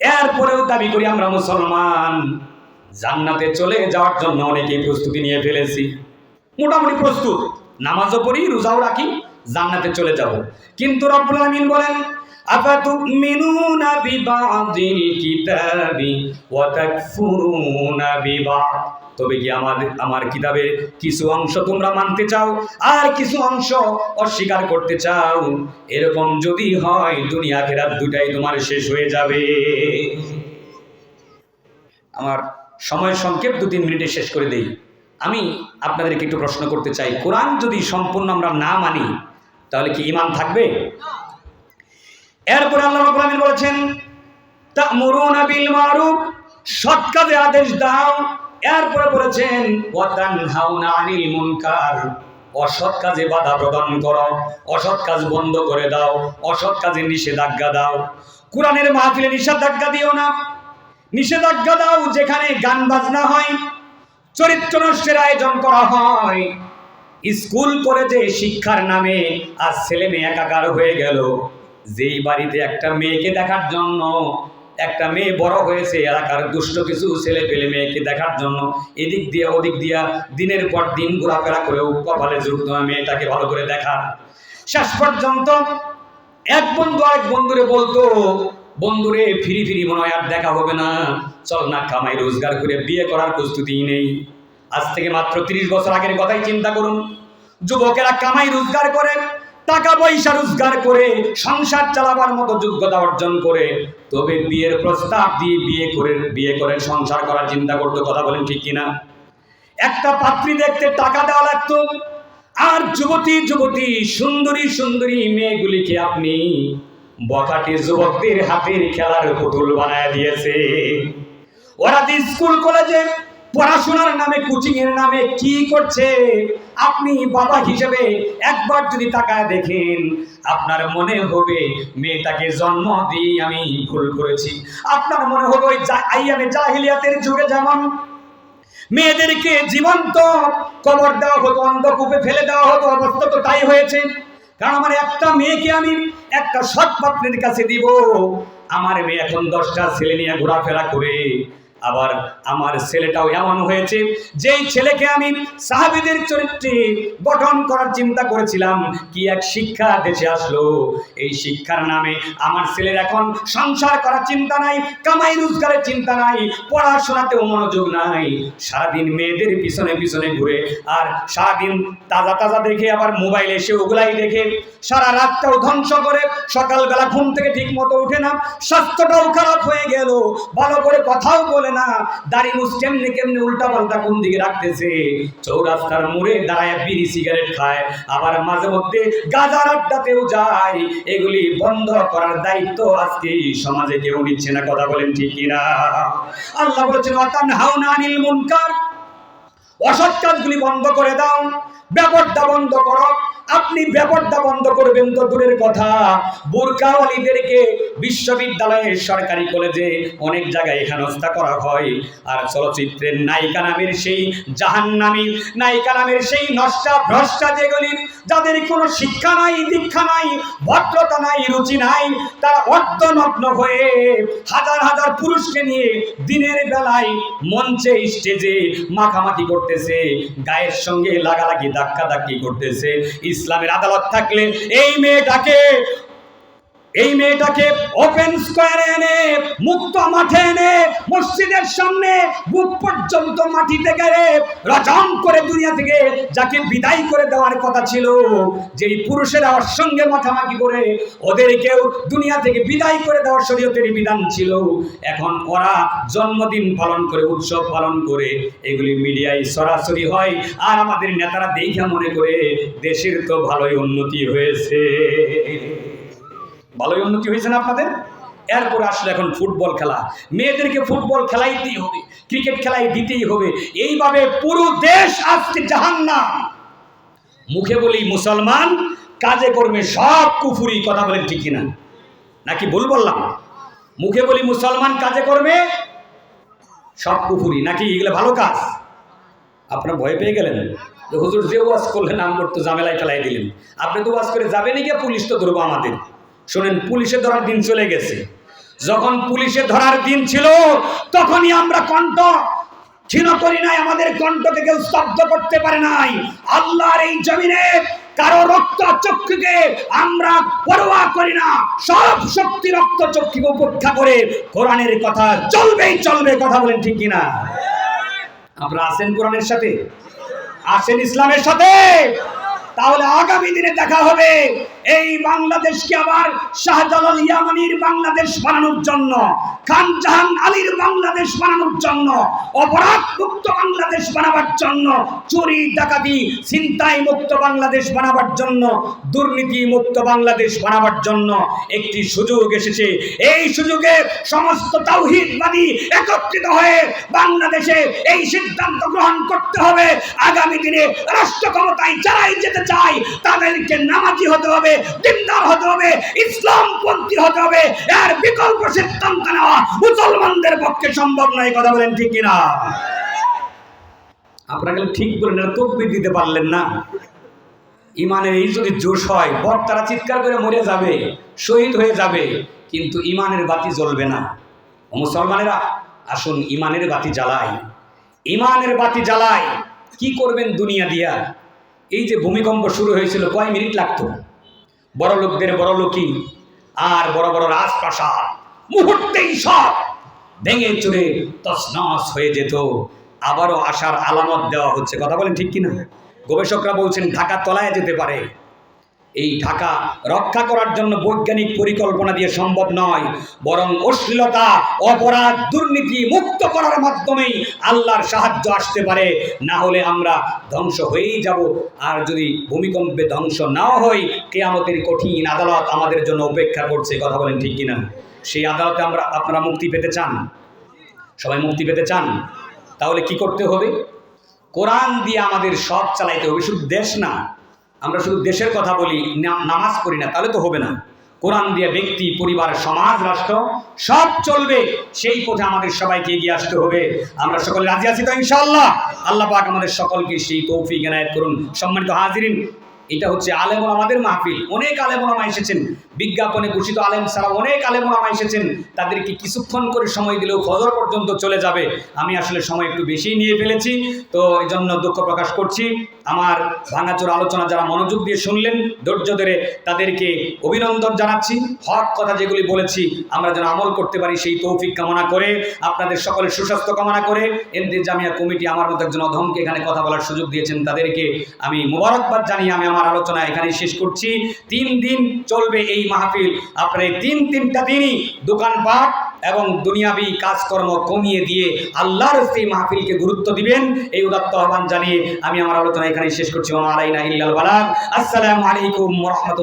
এরপরেও দাবি করি আমরা মুসলমান। জান্নাতে চলে যাওয়ার জন্য অনেকেই প্রস্তুতি নিয়ে ফেলেছি, মোটামুটি প্রস্তুত, নামাজও পড়ি, রোজাও রাখি, জান্নাতে চলে যাব। কিন্তু রব্বুল আমিন বলেন, আফাতুমিনুনা বিবাদিল কিতাবি ওয়া তাকফুরুনা বিবাদ। তবে কি আমার কিতাবের কিছু অংশ তোমরা মানতে চাও আর কিছু অংশ অস্বীকার করতে চাও? এরকম যদি হয় দুনিয়া আখিরাত দুটাই তোমার শেষ হয়ে যাবে। আমার সময় সংক্ষেপ, 2-3 মিনিটে শেষ করে দেই। আমি আপনাদেরকে একটু প্রশ্ন করতে চাই, কোরআন যদি সম্পূর্ণ আমরা না মানি তাহলে কি ঈমান থাকবে? এরপরে আল্লাহ রাব্বুল আমিন বলেছেন, তা'মুরুনা বিল মারুফ, সৎ কাজে আদেশ দাও। এরপরে বলেছেন, ওয়া তানহাউনা আনিল মুনকার, অসৎ কাজে বাধা প্রদান করো, অসৎ কাজ বন্ধ করে দাও, অসৎ কাজে নিষেধাজ্ঞা দাও। কোরআনের মাহফিলে নিষেধাজ্ঞা দিও না, নিষেধাজ্ঞা দাও যেখানে গান বাজনা হয়, চরিত্র নষ্টের আয়োজন করা হয়। স্কুল কলেজে শিক্ষার নামে আজ ছেলে মেয়ে একাকার হয়ে গেল। যেই বাড়িতে একটা মেয়েকে দেখার জন্য, একটা মেয়ে বড় হয়েছে, এলাকার দুষ্ট কিছু ছেলে পেলে মেয়েকে দেখার জন্য এদিক দিয়ে ওদিক দিয়া দিনের পর দিন ঘোরাফেরা করেও কপালে যুক্ত মেয়েটাকে ভালো করে দেখার। শেষ পর্যন্ত এক বন্ধু আরেক বন্ধুরে বলতো, বন্ধুরে ফিরি ফিরি মনে হয় আর দেখা হবে না, চল না কামাই রোজগার করে বিয়ে করার প্রস্তুতিই নেই। আজ থেকে মাত্র 30 বছর আগের কথাই চিন্তা করুন। যুবকেরা কামাই রোজগার করে, টাকা পয়সা রোজগার করে, সংসার চালাবার মতো যোগ্যতা অর্জন করে, তবে বিয়ের প্রস্তাব দিয়ে বিয়ে করে সংসার করার চিন্তা করতো। কথা বলেন ঠিক কিনা? একটা পাত্রী দেখতে টাকা দেওয়া লাগতো। আর যুবতী যুবতী সুন্দরী সুন্দরী মেয়েগুলিকে আপনি বখাটে যুবকদের হাতের খেলার পুতুল বানায় দিয়েছে। ওরা যে স্কুল কলেজে পড়াশোনার নামে কোচিং এর নামে কি করছে, আপনি বাবা হিসেবে একবার যদি তাকায় দেখেন, আপনার মনে হবে মেয়েটাকে জন্ম দিয়ে আমি ভুল করেছি। আপনার মনে হবে ওই আইয়ামে জাহিলিয়াতের যুগে যেমন মেয়েদেরকে জীবন্ত কবর দেওয়া হতো, অন্ধকূপে ফেলে দেওয়া হতো, অবস্থা তো তাই হয়েছে। কারণ আমার একটা মেয়েকে আমি একটা সৎ পাত্রের কাছে দিব, আমার মেয়ে এখন 10টা ছেলে নিয়ে ঘোরাফেরা করে। আবার আমার ছেলেটাও এমন হয়েছে, যেই ছেলেকে আমি সাহাবীদের চরিত্রে গঠন করার চিন্তা করেছিলাম, কি এক শিক্ষা দেশে আসলো। এই শিক্ষার নামে আমার ছেলের এখন সংসার করার চিন্তা নাই, কামাই রোজগারের চিন্তা নাই, পড়াশোনাতেও মনোযোগ নাই, সারাদিন মেয়েদের পিছনে পিছনে ঘুরে, আর সারাদিন তাজা তাজা দেখে আবার মোবাইলে এসে ওগুলাই দেখে, সারা রাতটাও ধ্বংস করে, সকালবেলা ঘুম থেকে ঠিক মতো উঠে না, স্বাস্থ্যটাও খারাপ হয়ে গেল, ভালো করে কথাও বলে না, দাড়ি মুছ কেমনে কেমনে উল্টা পাল্টা কোন দিকে রাখতেছে, চৌরাস্তার মোড়ে দাঁড়ায় বিড়ি সিগারেট খায়, আবার মাঝে মধ্যে গাঁজার আড্ডাতেও যায়। এগুলি বন্ধ করার দায়িত্ব আজকে সমাজে কেউ নিচ্ছে না। কথা বলেন ঠিক কিনা? আল্লাহ বলেছেন ওয়াতানহাউনা আনিল মুনকার, অসৎ কাজগুলি বন্ধ করে দাও, ব্যাপারটা বন্ধ করো। আপনি ব্যাপারটা বন্ধ করবেন তো দূরের কথা, বুরকাওয়ালীদেরকে বিশ্ববিদ্যালয়ে সরকারি কলেজে অনেক জায়গায় হেনস্থা করা হয়। আর চলচ্চিত্রের নায়িকা নামের সেই জাহান্নামী নায়িকা নামের সেই নষ্টা ভ্রষ্টা যেগুলি, যাদের কোনো শিক্ষা নাই, দীক্ষা নাই, ভদ্রতা নাই, রুচি নাই, তারা অর্ধনগ্ন হয়ে হাজার হাজার পুরুষকে নিয়ে দিনের বেলায় মঞ্চে স্টেজে মাখামাখি করতেছে, গায়ের সঙ্গে লাগালাগি ধাক্কা ধাক্কি করতেছে। ইসলামের আদালত থাকলে এই মেয়েটাকে ওপেন স্কয়ারে এনে, মুক্ত মাঠে এনে, মসজিদের সামনে বুক পর্যন্ত মাটিতে গেড়ে রজম করে দুনিয়া থেকে যাকে বিদায় করে দেওয়ার কথা ছিল, যেই পুরুষেরা ওর সঙ্গে মাখামাখি করে ওদেরকেও দুনিয়া থেকে বিদায় করে দেওয়ার শরীয়তের বিধান ছিল, এখন ওরা জন্মদিন পালন করে, উৎসব পালন করে, এগুলি মিডিয়ায় সরাসরি হয়। আর আমাদের নেতারা দেখে মনে করে দেশের তো ভালোই উন্নতি হয়েছে। ভালোই উন্নতি হয়েছে না আপনাদের? এরপর আসলে এখন ফুটবল খেলা, মেয়েদেরকে ফুটবল খেলাইতেই হবে, ক্রিকেট খেলাই দিতেই হবে, এইভাবে পুরো দেশ আজকে জাহান্নাম। মুখে বলি মুসলমান, কাজে কর্মে সব কুফুরি। কথা বলেন ঠিক কিনা? নাকি ভুল বললাম? মুখে বলি মুসলমান, কাজে কর্মে সব কুফুরি, নাকি এগুলো ভালো কাজ? আপনারা ভয় পেয়ে গেলেন যে হুজুর যে ওয়াজ করলেন আমরা তো ঝামেলায় ফেলাই দিলেন। আপনি তো ওয়াজ করে যাবেন গিয়ে, পুলিশ তো ধরবো আমাদের। শোনেন, পুলিশে ধরার দিন চলে গেছে। যখন পুলিশে ধরার দিন ছিল তখনই আমরা কণ্ঠ ক্ষীণ করি নাই, আমাদের কণ্ঠকে কেউ স্তব্ধ করতে পারে নাই। আল্লাহর এই জমিনে কারো রক্ত চক্ষুকে আমরা পরোয়া করি না, সব শক্তি রক্ত চক্ষুকে উপেক্ষা করে কোরআনের কথা চলবেই চলবে। কথা বলেন ঠিক কিনা? আমরা আছেন কোরআনের সাথে, আছেন ইসলামের সাথে, তাহলে আগামী দিনে দেখা হবে এই বাংলাদেশকে আবার শাহজালাল ইয়ামানির বাংলাদেশ বানানোর জন্য, খান জাহান আলীর বাংলাদেশ বানানোর জন্য, অপরাধ মুক্ত বাংলাদেশ বানাবার জন্য, চুরি ডাকাতি ছিনতাই মুক্ত বাংলাদেশ বানাবার জন্য, দুর্নীতি মুক্ত বাংলাদেশ বানাবার জন্য একটি সুযোগ এসেছে। এই সুযোগে সমস্ত তাওহীদবাদী একত্রিত হয়ে বাংলাদেশে এই সিদ্ধান্ত গ্রহণ করতে হবে, আগামী দিনে রাষ্ট্র ক্ষমতায় যারাই যেতে চায় তাদেরকে নামাজি হতে হবে, দিনদার হতে হবে, ইসলামপন্থী হতে হবে। এর বিকল্প সিদ্ধান্ত নেওয়া মুসলমানদের পক্ষে সম্ভব নয়। কথা বলেন ঠিক কিনা? আপনারা ঠিক বলেন, তকবীর দিতে পারলেন না। ইমানের এই যদি জোশ হয়, বক্তারা চিৎকার করে মরে যাবে, শহীদ হয়ে যাবে, কিন্তু ইমানের বাতি জ্বলবে না। মুসলমানেরা আসুন ইমানের বাতি জ্বালাই, ইমানের বাতি জ্বালাই। কি করবেন দুনিয়া দিয়া? এই যে ভূমিকম্প শুরু হয়েছিল, কয় মিনিট লাগতো? বড় লোকদের বড় লোকই আর বড় বড় রাজপ্রাসাদ মুহূর্তেই সব ভেঙে চুরে তছনছ হয়ে যেত। আবারও আসার আলামত দেওয়া হচ্ছে। কথা বলেন ঠিক কিনা? গবেষকরা বলছেন ঢাকা তলায় যেতে পারে। এই ঢাকা রক্ষা করার জন্য বৈজ্ঞানিক পরিকল্পনা দিয়ে সম্ভব নয়, বরং অশ্লীলতা, অপরাধ, দুর্নীতি মুক্ত করার মাধ্যমেই আল্লাহর সাহায্য আসতে পারে। না হলে আমরা ধ্বংস হয়েই যাব। আর যদি ভূমিকম্পে ধ্বংস নাও হই, কিয়ামতের কঠিন আদালত আমাদের জন্য অপেক্ষা করছে। কথা বলেন ঠিক কিনা? সেই আদালতে আপনারা মুক্তি পেতে চান? সবাই মুক্তি পেতে চান? তাহলে কি করতে হবে? কোরআন দিয়ে আমাদের সব চালাইতে হবে। শুধু দেশ না, আমরা শুধু দেশের কথা বলি, নামাজ পড়ি না, তাহলে তো হবে না। কোরআন দিয়ে ব্যক্তি, পরিবার, সমাজ, রাষ্ট্র সব চলবে। সেই পথে আমাদের সবাইকে এগিয়ে আসতে হবে। আমরা সকলে রাজি আছি তো ইনশাআল্লাহ? আল্লাহ পাক আমাদের সকলকে সেই তৌফিক এনায়েত করুন। সম্মানিত হাজিরিন, এটা হচ্ছে আলেম ওলামাদের মাহফিল। অনেক আলেম ওলামা এসেছেন, বিজ্ঞাপনে ঘোষিত আলেম ছাড়া অনেক আলেম ওলামা এসেছেন। তাদেরকে কিছুক্ষণ করে সময় দিলেও ফজর পর্যন্ত চলে যাবে। আমি আসলে সময় একটু বেশি নিয়ে ফেলেছি, তো এই জন্য দুঃখ প্রকাশ করছি। আমার ভাঙাচোর আলোচনা যারা মনোযোগ দিয়ে শুনলেন, ধৈর্য ধরে, তাদেরকে অভিনন্দন জানাচ্ছি। হক কথা যেগুলি বলেছি আমরা যেন আমল করতে পারি, সেই তৌফিক কামনা করে, আপনাদের সকলের সুস্বাস্থ্য কামনা করে, এনদের জামিয়া কমিটি আমার মতো একজন অধমকে এখানে কথা বলার সুযোগ দিয়েছেন, তাদেরকে আমি মোবারকবাদ জানিয়ে আমি আমার আলোচনা এখানে শেষ করছি। 3 দিন চলবে এই মাহফিল। আপনারা এই তিনটা দিনই দোকানপাট এবং দুনিয়াবি কাজকর্ম কমিয়ে দিয়ে আল্লাহর এই মাহফিলকে গুরুত্ব দিবেন, এই উদাত্ত আহ্বান জানিয়ে আমি আমার আলোচনা এখানে শেষ করছি। ওয়া আলাইনা ইল্লাল বালাগ। আসসালামু আলাইকুম ওয়া রাহমাতুল্লাহ।